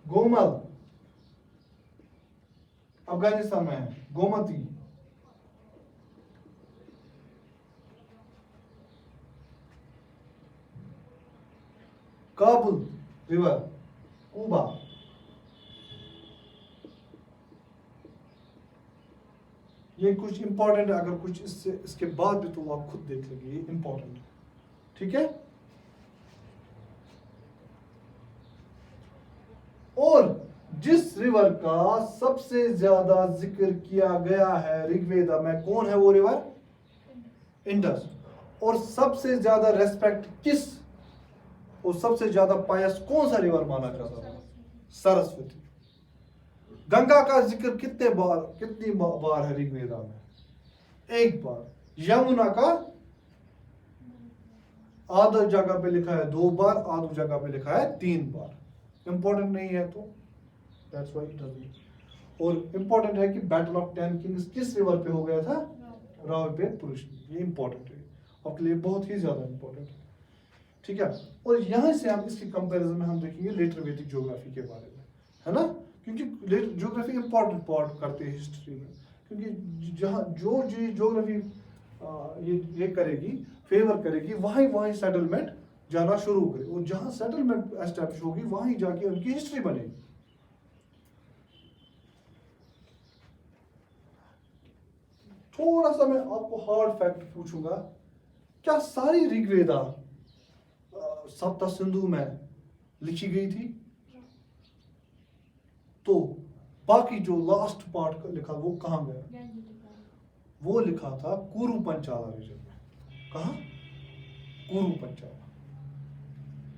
गोमल, अफगानिस्तान में है. गोमती. काबुल रिवर. कूबा. ये कुछ इंपॉर्टेंट है. अगर कुछ इसके बाद भी, तो आप खुद देख लेंगे. ये इंपॉर्टेंट है. ठीक है. और जिस रिवर का सबसे ज्यादा जिक्र किया गया है ऋग्वेदा में, कौन है वो रिवर? इंडस. और सबसे ज्यादा रेस्पेक्ट किस और सबसे ज्यादा पायस कौन सा रिवर माना जाता था? सरस्वती. गंगा का जिक्र कितनी बार है ऋग्वेदा में? 1 बार. यमुना का आधा जगह पे लिखा है 2 बार, आधी जगह पे लिखा है 3 बार. इंपॉर्टेंट नहीं है, तो दैट्स व्हाई इट डजंट. और इंपॉर्टेंट है कि बैटल ऑफ 10 किंग्स किस रिवर पे हो गया था? रावी पे पुरुष. ये इंपॉर्टेंट है आपके लिए, बहुत ही ज्यादा इंपॉर्टेंट है. ठीक है. और यहां से हम इसकी कंपैरिजन में हम देखेंगे लेटर वैदिक ज्योग्राफी के बारे में, है ना? क्योंकि ज्योग्राफी इंपॉर्टेंट पार्ट करते हैं हिस्ट्री में. क्योंकि जहाँ जो ज्योग्राफी ये करेगी, फेवर करेगी, वहीं सेटलमेंट जाना शुरू करे. और जहां सेटलमेंट एस्टैब्लिश होगी, वहीं जाके उनकी हिस्ट्री बनेगी. थोड़ा सा मैं आपको हार्ड फैक्ट पूछूंगा. क्या सारी ऋग्वेदा सप्त सिंधु में लिखी गई थी? तो बाकी जो लास्ट पार्ट लिखा, वो कहाँ गया? वो लिखा था कुरु पंचाला रीजन में. कहाँ? कुरु पंचाला,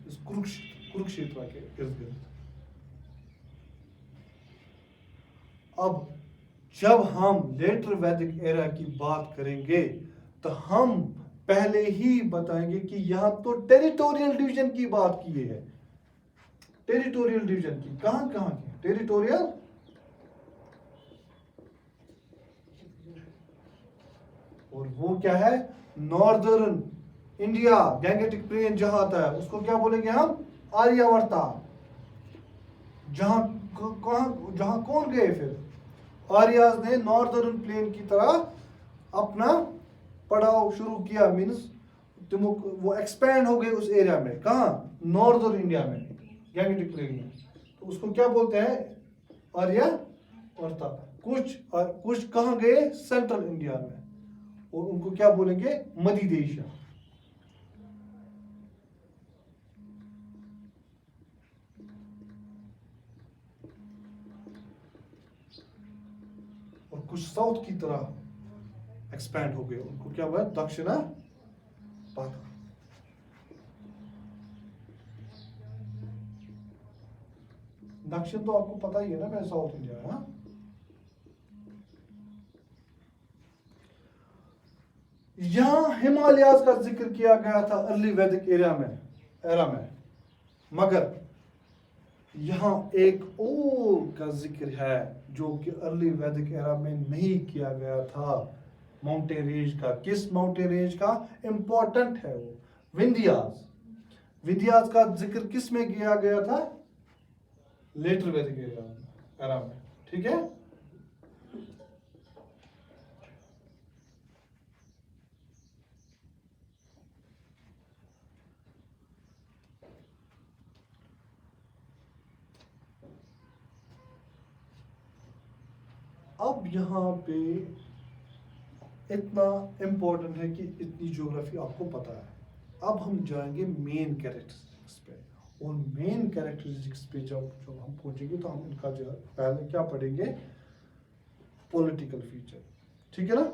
इस कुरुक्षेत्र के इर्द गिर्द. अब जब हम लेटर वैदिक एरा की बात करेंगे तो हम पहले ही बताएंगे कि यहां तो टेरिटोरियल डिवीजन की बात की है। टेरिटोरियल डिवीजन की कहां कहां की टेरिटोरियल, और वो क्या है, नॉर्दर्न इंडिया, गैंगेटिक प्लेन जहां आता है उसको क्या बोलेंगे हम, आर्यावर्ता। जहां कौन गए फिर, आर्याज ने नॉर्दर्न प्लेन की तरह अपना पड़ाव शुरू किया, मीन्स वो एक्सपैंड हो गए उस एरिया में, कहा, नॉर्दर्न इंडिया में, गैंगेटिक प्लेन में। तो उसको क्या बोलते हैं, आर्यावर्ता। कुछ कहां गए, सेंट्रल इंडिया में, और उनको क्या बोलेंगे, मध्यदेशिया। और कुछ साउथ की तरह एक्सपैंड हो गए, उनको क्या हुआ, दक्षिणा भारत। दक्षिण तो आपको पता ही है ना, मैं साउथ इंडिया है। यहां हिमालयाज का जिक्र किया गया था अर्ली वैदिक एरा में, मगर यहां एक और का जिक्र है जो कि अर्ली वैदिक एरा में नहीं किया गया था, माउंटेन रेंज का। किस माउंटेन रेंज का, इंपॉर्टेंट है वो, विंध्यास। विंध्यास का जिक्र किस में किया गया था, लेटर वैदिक एरा में, ठीक है। अब यहाँ पे इतना इम्पोर्टेंट है कि इतनी ज्योग्राफी आपको पता है। अब हम जाएंगे मेन कैरेक्टरिस्टिक्स पे, और मेन कैरेक्टरिस्टिक्स पे जब हम पहुंचेंगे तो हम इनका जो पहले क्या पढ़ेंगे, पॉलिटिकल फीचर, ठीक है ना।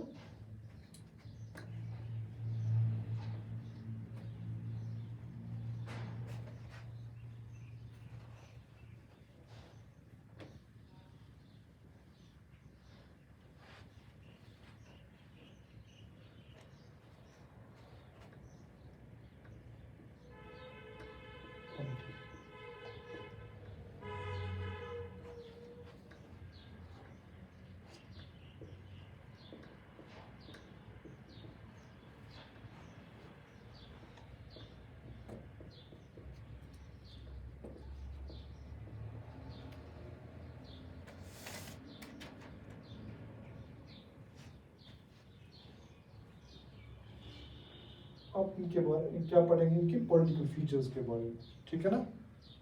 अब इनके बारे में क्या पढ़ेंगे, इनके पॉलिटिकल फीचर्स के बारे में, ठीक है ना।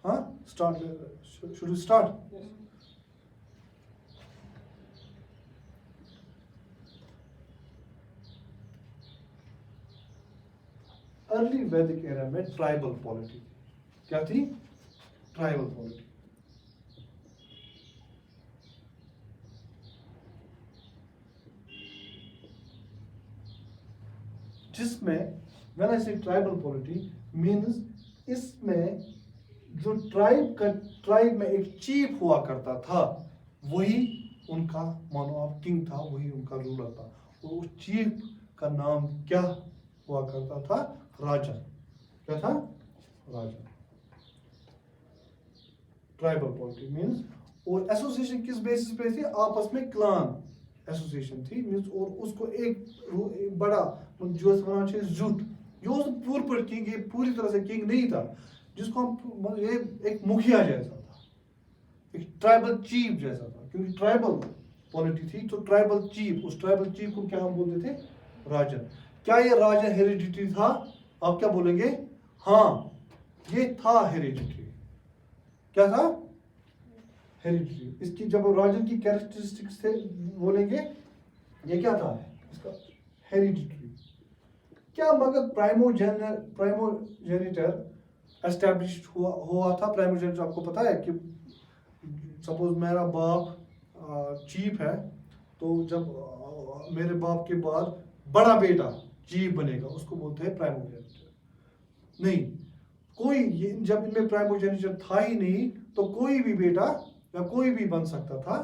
हाँ, start, should we start. Yes. Early Vedic era में ट्राइबल पॉलिटी क्या थी, ट्राइबल पॉलिटी। जिसमें when I say tribal polity means इसमें जो ट्राइब में एक चीफ हुआ करता था, वही उनका, मानो आप किंग था, वही उनका रूलर था। और उस चीफ का नाम क्या हुआ करता था, राजा। क्या था, राजा। ट्राइबल पॉलिटी मीन्स, और एसोसिएशन किस बेसिस पे थी, आपस में क्लान एसोसिएशन थी मीन्स, और उसको एक बड़ा जो जुट, जो पूर्ण किंग, ये पूरी तरह से किंग नहीं था, जिसको हम ये एक मुखिया जैसा था, एक ट्राइबल चीफ जैसा था, क्योंकि ट्राइबल पॉलिटी थी तो ट्राइबल चीफ, उस ट्राइबल चीफ को क्या हम बोलते थे, राजन। क्या ये राजन हेरिडिटरी था, आप क्या बोलेंगे, हाँ ये था हेरिडिटरी। क्या था, हेरिडिटरी। इसकी जब राजन की कैरेक्टरिस्टिक्स थे बोलेंगे, ये क्या था, इसका हेरिडिटरी। क्या मगर प्राइमोजेनिटर एस्टैब्लिश हुआ था। प्राइमोजेनिटर आपको पता है कि सपोज मेरा बाप चीफ है, तो जब मेरे बाप के बाद बड़ा बेटा चीफ बनेगा, उसको बोलते हैं प्राइमोजेनिटर। नहीं, कोई जब इनमें प्राइमोजेनिटर था ही नहीं, तो कोई भी बेटा या कोई भी बन सकता था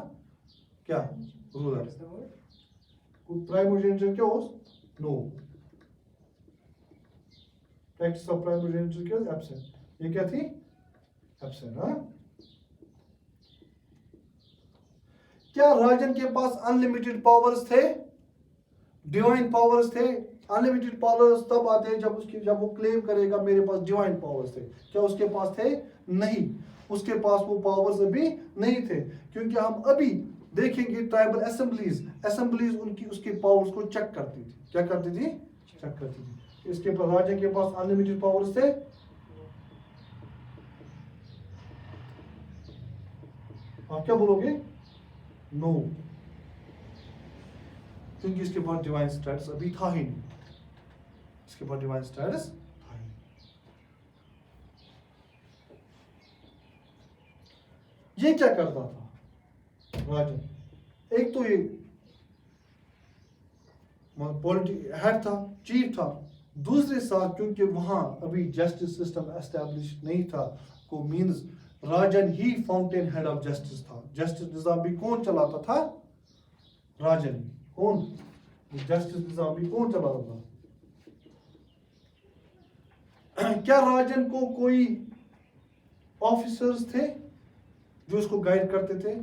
क्या, ruler What is the word? प्राइमोजेनिटर क्या ओस नो प्रैक्टिस ऑफ प्राइमोजेनिटर क्या एब्सेंट ये क्या थी एब्सेंट हाँ क्या राजन के पास अनलिमिटेड पावर्स थे डिवाइन पावर्स थे अनलिमिटेड पावर्स तब आते हैं जब वो क्लेम करेगा मेरे पास डिवाइन पावर्स थे क्या उसके पास थे नहीं उसके पास वो पावर्स अभी नहीं थे क्योंकि हम अभी देखेंगे ट्राइबल असेंबलीज उनकी उसके पावर्स को चेक करती थी क्या करती थी चेक करती थी इसके पास राजा के पास अनलिमिटेड पावर्स थे आप क्या बोलोगे नो क्योंकि इसके पास डिवाइन स्टेटस अभी था ही नहीं इसके पास डिवाइन स्टेटस था ही नहीं ये क्या करता था राजन एक तो ये हेड था चीफ था दूसरे साथ क्योंकि वहां अभी जस्टिस सिस्टम एस्टेब्लिश नहीं था को means Rajan he fountain head of justice था जस्टिस निजाम भी कौन चलाता था राजन कौन जस्टिस निजाम भी कौन चलाता था क्या राजन को कोई ऑफिसर्स थे जो उसको गाइड करते थे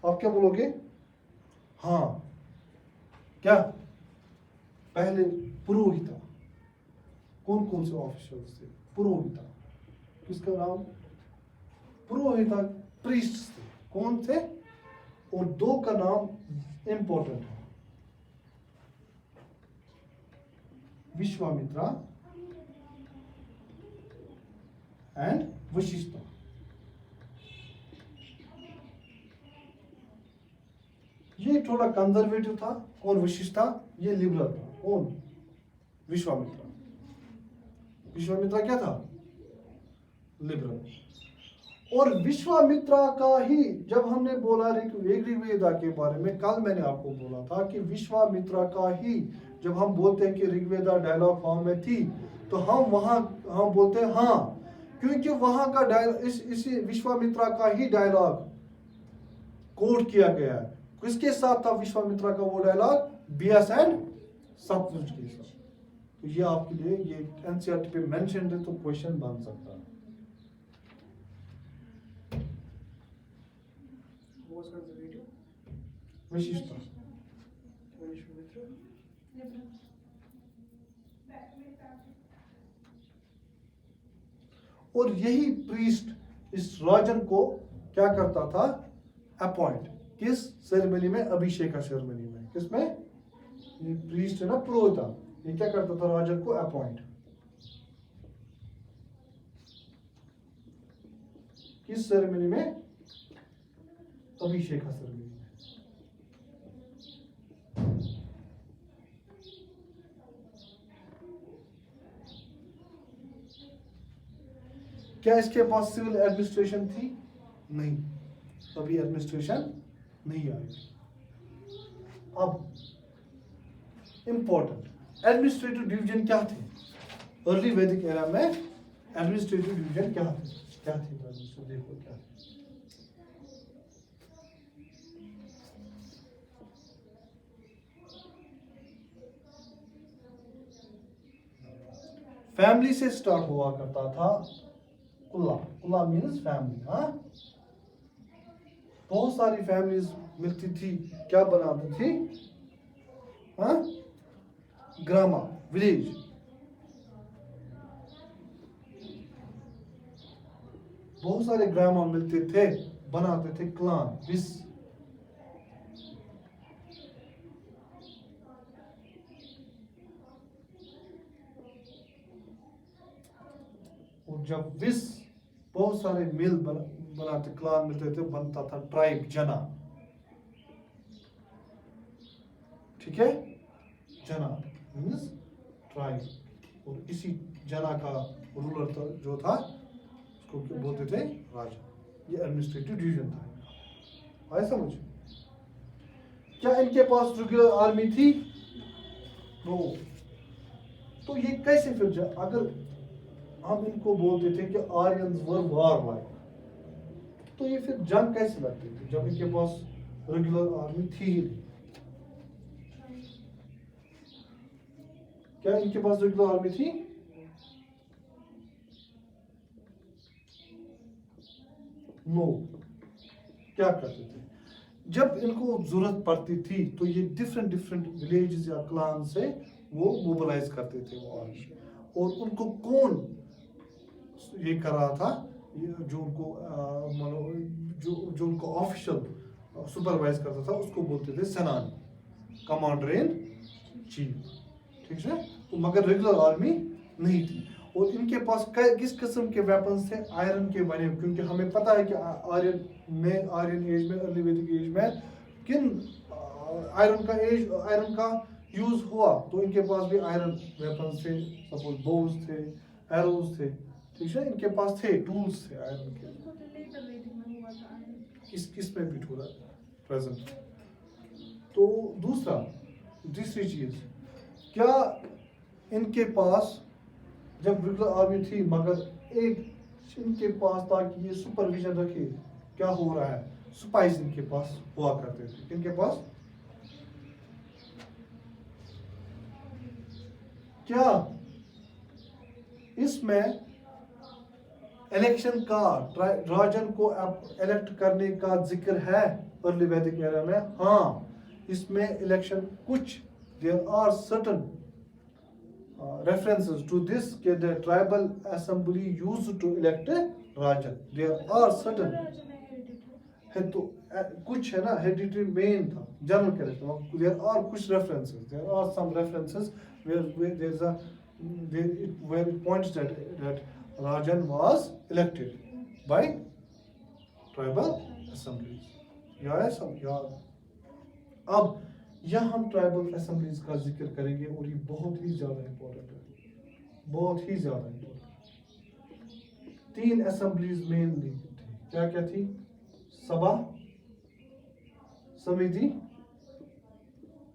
आप क्या बोलोगे हाँ क्या पहले पुरोहिता कौन कौन से ऑफिसर्स थे पुरोहिता किसका नाम पुरोहिता प्रीस्ट्स थे कौन थे और दो का नाम इंपॉर्टेंट है विश्वामित्रा एंड वशिष्ठा ये थोड़ा कंजर्वेटिव था कौन वशिष्ठा ये लिबरल था कौन विश्वामित्रा विश्वामित्रा क्या था लिबरल और विश्वामित्रा का ही जब हमने बोला ऋग्वेदा के बारे में कल मैंने आपको बोला था कि विश्वामित्रा का ही जब हम बोलते हैं कि ऋग्वेदा डायलॉग फॉर्म में थी तो हम बोलते हैं हाँ क्योंकि वहां का इसी विश्वामित्रा का ही डायलॉग कोट किया गया है किसके साथ था विश्वामित्रा का वो डायलॉग बियास एंड सतलुज के साथ तो ये आपके लिए ये एनसीईआरटी पे मेंशन है तो क्वेश्चन बन सकता है Who was on the video? विशिष्टता Vishwamitra. और यही प्रीस्ट इस राजन को क्या करता था अपॉइंट किस सेरेमनी में अभिषेक सेरेमनी में किसमें ये प्रीस्ट है ना पुरोहिता ये क्या करता था राजन को अपॉइंट किस सेरेमनी में अभिषेक सेरेमनी में क्या इसके पास सिविल एडमिनिस्ट्रेशन थी नहीं अभी एडमिनिस्ट्रेशन नहीं आई अब इंपॉर्टेंट एडमिनिस्ट्रेटिव डिवीजन क्या थे अर्ली वैदिक एरा में एडमिनिस्ट्रेटिव डिवीजन क्या थे देखो क्या थे फैमिली से स्टार्ट हुआ करता था कुल्ला मीन्स फैमिली हाँ बहुत सारी फैमिलीज मिलती थी क्या बनाती थी हाँ ग्रामा विलेज बहुत सारे ग्रामा मिलते थे बनाते थे क्लान विस और जब विस बहुत सारे मिल बनाते क्लान मिलते थे बनता था ट्राइब जना ठीक है जना मीन्स ट्राइब और इसी जना का रूलर जो था उसको क्या बोलते थे राजा ये एडमिनिस्ट्रेटिव डिवीजन था आया समझ क्या इनके पास रेगुलर आर्मी थी नो तो ये कैसे फिर अगर हम इनको बोलते थे कि आर्यंस वर वार लाइक तो ये फिर जंग कैसे लगती थी जब इनके पास रेगुलर आर्मी थी ही नहीं। क्या इनके पास रेगुलर आर्मी थी? नो। क्या करते थे जब इनको जरूरत पड़ती थी तो ये डिफरेंट डिफरेंट विलेजेस या क्लान से वो मोबिलाइज करते थे वो आर्मी। और उनको कौन ये कर रहा था, जो उनको जो उनको ऑफिशियल सुपरवाइज करता था उसको बोलते थे सेनानी, कमांडर इन चीफ। ठीक है, तो मगर रेगुलर आर्मी नहीं थी। और इनके पास किस किस्म के वेपन्स थे? आयरन के बने, क्योंकि हमें पता है कि आर्यन एज में, अर्ली वैदिक एज में किन आयरन का यूज हुआ। तो इनके पास भी आयरन वेपन्स थे, सपोज बोज थे, एरोज थे। ठीक है, इनके पास थे, टूल्स थे आयरन के। किस में भी थोड़ा प्रेजेंट। तो दूसरी चीज, क्या इनके पास जब रेगुलर आर्मी थी मगर एक इनके पास था कि ये सुपरविजन रखे क्या हो रहा है, स्पाइस इनके पास हुआ करते थे। इनके पास क्या इसमें इलेक्शन का, राजन को इलेक्ट करने का जिक्र है अर्ली वैदिक एरा में? हाँ, इसमें इलेक्शन कुछ, there are certain references to this कि the tribal assembly used to elect Rajan. There are certain है तो कुछ है ना, hereditary main था, general character. There are कुछ references. There are some references where there's a where it points that Rajan was elected by tribal assemblies. याद है सब? याद। अब यहाँ हम ट्राइबल असेंबलीज का जिक्र करेंगे और ये बहुत ही ज्यादा इंपॉर्टेंट है, बहुत ही ज्यादा इंपॉर्टेंट। 3 असेंबलीज मेनली थी। क्या क्या थी? सभा, समिति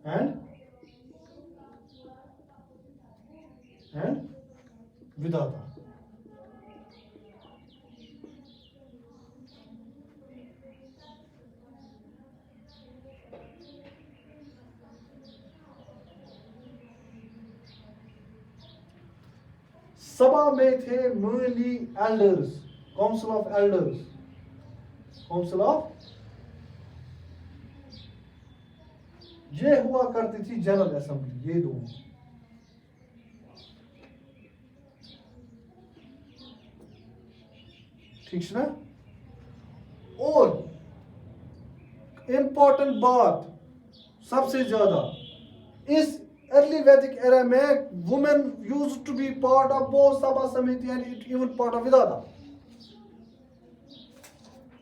एंड विधाता। सभा में थे mainly elders, council of elders, council of, ये हुआ करती थी जनरल असेंबली, ये दोनों। ठीक है ना? और इंपॉर्टेंट बात सबसे ज्यादा, इस early Vedic era में women used to be part of both Sabha Samiti and even part of Vidata.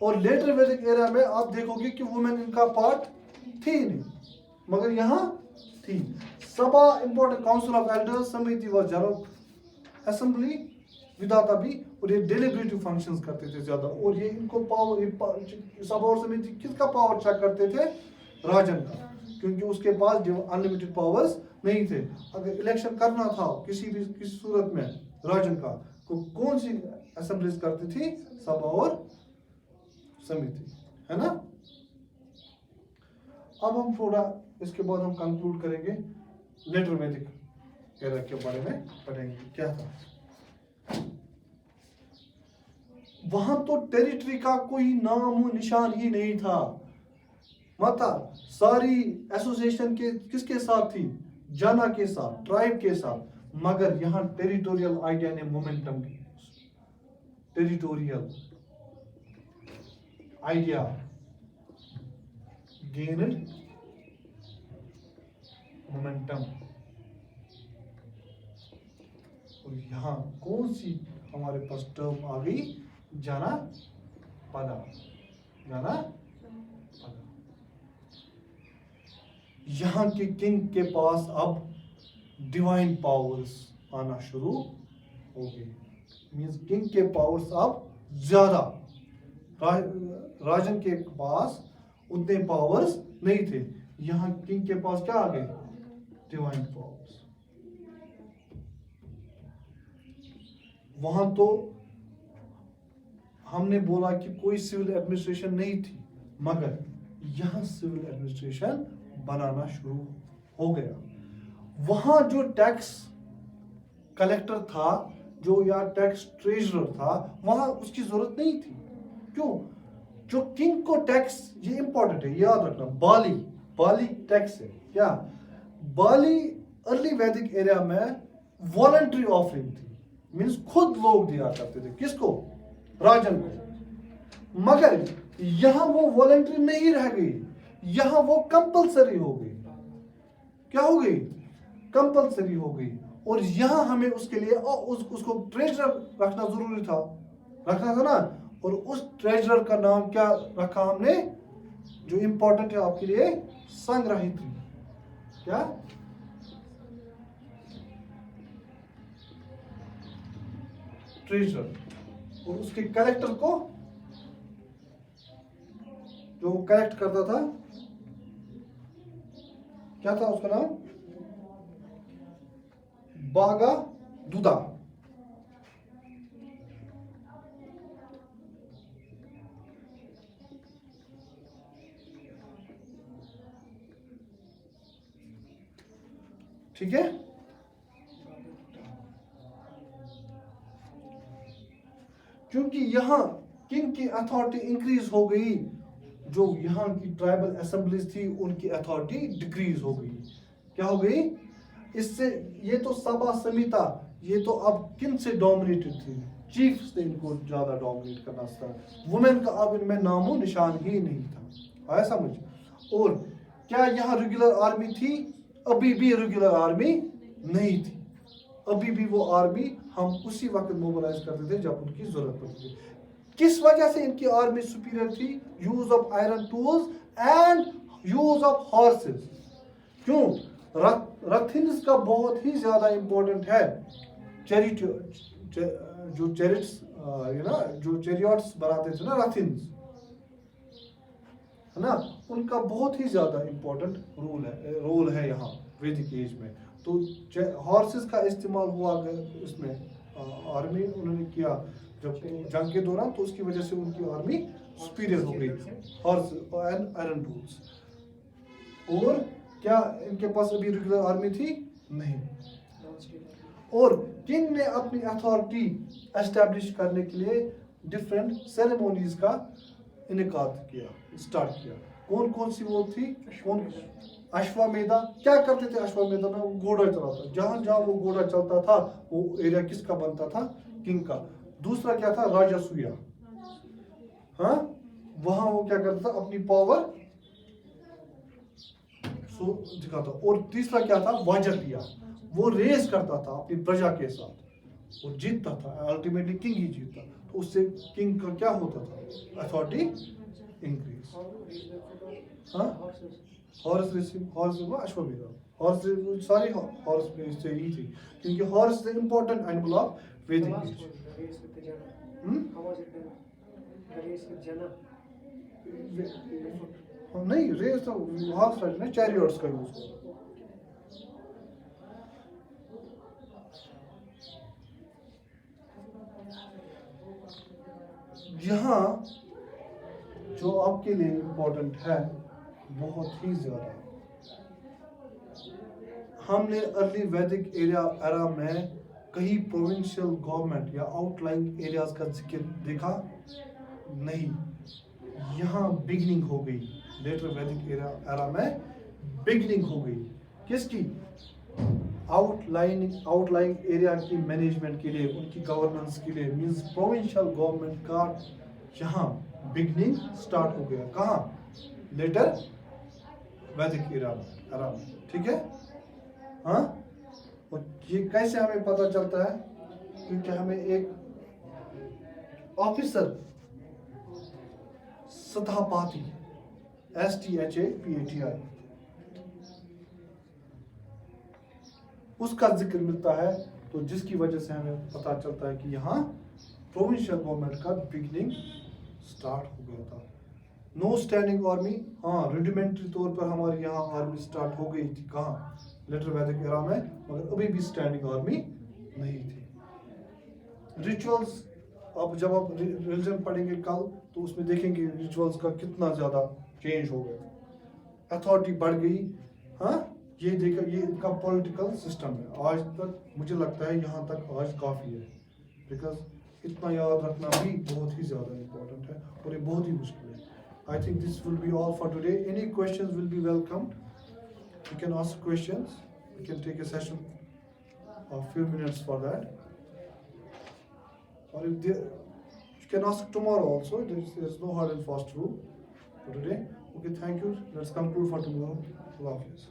और later Vedic era में आप देखोगे कि women इनका part थी नहीं, मगर यहाँ थी। सभा important council of elders, समिति was general assembly, विधाता भी, और ये deliberative functions करते थे ज्यादा। और ये इनको पावर, सभा और समिति किसका पावर चेक करते थे? राजन का, क्योंकि उसके पास जो अनलिमिटेड पावर्स नहीं थे। अगर इलेक्शन करना था किसी सूरत में राजन का, तो कौन सी असेंबलीज करती थी? सभा और समिति, है ना? अब हम थोड़ा इसके बाद हम कंक्लूड करेंगे, लेटर वैदिक एरा के बारे में पढ़ेंगे क्या था। वहां तो टेरिटरी का कोई नाम निशान ही नहीं था। माता सारी एसोसिएशन के किसके साथ थी? जाना के साथ, ट्राइब के साथ। मगर यहाँ टेरिटोरियल आइडिया ने momentum, territorial idea gained momentum. और यहाँ कौन सी हमारे पास टर्म आ गई? जाना पदा, जाना पदा। यहाँ के किंग के पास अब डिवाइन पावर्स आना शुरू हो गई। मींस किंग के पावर्स अब ज्यादा, राजन के पास उतने पावर्स नहीं थे। यहाँ किंग के पास क्या आ गए? Divine powers. वहां तो हमने बोला कि कोई सिविल एडमिनिस्ट्रेशन नहीं थी, मगर यहाँ सिविल एडमिनिस्ट्रेशन बनाना शुरू हो गया। वहाँ जो टैक्स कलेक्टर था, जो या टैक्स ट्रेजरर था, वहाँ उसकी जरूरत नहीं थी। क्यों? जो किंग को टैक्स, ये इंपॉर्टेंट है, याद रखना, बाली टैक्स है क्या? बाली अर्ली वैदिक एरिया में वॉलंटरी ऑफरिंग थी, मीन्स खुद लोग दिया करते थे। किसको? राजन को। मगर यहां वो वॉलंटरी नहीं रह गई, यहां वो कंपलसरी हो गई। क्या हो गई? कंपलसरी हो गई। और यहां हमें उसके लिए उसको ट्रेजरर रखना जरूरी था, रखना था ना। और उस ट्रेजरर का नाम क्या रखा हमने, जो इंपॉर्टेंट है आपके लिए, संग्रहित्री। क्या? ट्रेजरर। और उसके कलेक्टर को, जो कलेक्ट करता था, क्या था उसका नाम? बागा दुदा। ठीक है? क्योंकि यहां किंग की अथॉरिटी इंक्रीज हो गई, जो यहाँ की ट्राइबल असेंबलीज थी उनकी अथॉरिटी डिक्रीज हो गई। क्या हो गई? इससे ये तो सभा समिता, ये तो अब किन से डोमिनेटेड थी? चीफ्स ने इनको ज्यादा डोमिनेट करना स्टार्ट। वुमेन का अब इनमें नामो निशान ही नहीं था। आया समझ? और क्या यहाँ रेगुलर आर्मी थी? अभी भी रेगुलर आर्मी नहीं थी। अभी भी वो आर्मी हम उसी वक्त मोबिलाइज करते थे जब उनकी जरूरत पड़ती थी। किस वजह से इनकी आर्मी सुपीरियर थी? Use of iron tools and use of horses. क्यों? रथिन्स का बहुत ही ज्यादा इंपॉर्टेंट है। जो चैरिट्स जो चैरियट्स बनाते थे ना, रथिन्स, है ना, उनका बहुत ही ज्यादा इंपॉर्टेंट रोल है यहाँ वैदिक एज में। तो हॉर्सेस का इस्तेमाल हुआ इसमें आर्मी उन्होंने किया जब जंग के दौरान, तो उसकी वजह से उनकी आर्मी सुपीरियर हो गई। Horse and iron tools. और क्या इनके पास अभी रेगुलर आर्मी थी? नहीं। और किंग ने अपनी अथॉरिटी एस्टैब्लिश करने के लिए डिफरेंट सेरेमोनीज का इनेकाद किया, स्टार्ट किया। कौन कौन सी वो थी? कौन? अश्वमेधा। क्या करते थे अश्वमेधा में? वो घोड़ा चलाता, जहां जहां वो घोड़ा चलता था वो एरिया किसका बनता था? किंग का। दूसरा क्या था? राजसूया। हाँ, वहां वो क्या करता था? अपनी पावर दिखाता। और तीसरा क्या था? वाजपिया। वो रेस करता था अपनी प्रजा के साथ, वो जीतता था, अल्टीमेटली किंग ही जीतता। तो उससे किंग का क्या होता था? Authority increase. हाँ, horse racing, horse Ashvamedha, horse सारी हॉर्स से ही थी, क्योंकि horse is important animal of वैदिक एज। नहीं, रेस तो हॉर्स राइड में चैरियट्स का यूज किया। यहाँ जो आपके लिए इम्पोर्टेंट है बहुत ही ज्यादा, हमने अर्ली वैदिक एरा में कहीं प्रोविंशियल गवर्नमेंट या आउटलाइंग एरियाज का जिक्र देखा नहीं। यहाँ बिगनिंग हो गई, लेटर वैदिक एरा में बिगनिंग हो गई। किसकी? आउटलाइंग एरिया की मैनेजमेंट के लिए, उनकी गवर्नेंस के लिए, मींस प्रोविंशियल गवर्नमेंट का यहाँ बिगनिंग स्टार्ट हो गया। कहाँ? लेटर वैदिक एरा में। ठीक है? हाँ, और ये कैसे हमें पता चलता है? क्योंकि हमें एक ऑफिसर सतापाती, STHAPATI, उसका जिक्र मिलता है, तो जिसकी वजह से हमें पता चलता है कि यहाँ प्रोविंशियल गवर्नमेंट का बिगनिंग स्टार्ट हो गया था। नो स्टैंडिंग आर्मी, हाँ, रुडिमेंट्री तौर पर हमारी यहाँ आर्मी स्टार्ट हो गई थी। कहाँ? लेटर वैदिक एरा में, मगर अभी भी स्टैंडिंग आर्मी नहीं थी। रिचुअल्स, अब जब आप रिलीजन पढ़ेंगे कल, तो उसमें देखेंगे रिचुअल्स का कितना ज्यादा चेंज हो गया, अथॉरिटी बढ़ गई। हाँ, ये देखा, ये इनका पॉलिटिकल सिस्टम है। आज तक मुझे लगता है यहाँ तक आज काफ़ी है, बिकॉज इतना याद रखना भी बहुत ही ज़्यादा इम्पोर्टेंट है और ये बहुत ही मुश्किल है। I think this will be all for today. Any questions will be welcomed. You can ask questions. We can take a session of few minutes for that. Or if there, you can ask tomorrow also. There is no hard and fast rule for today. Okay, thank you. Let's conclude for tomorrow. Allah Hafiz.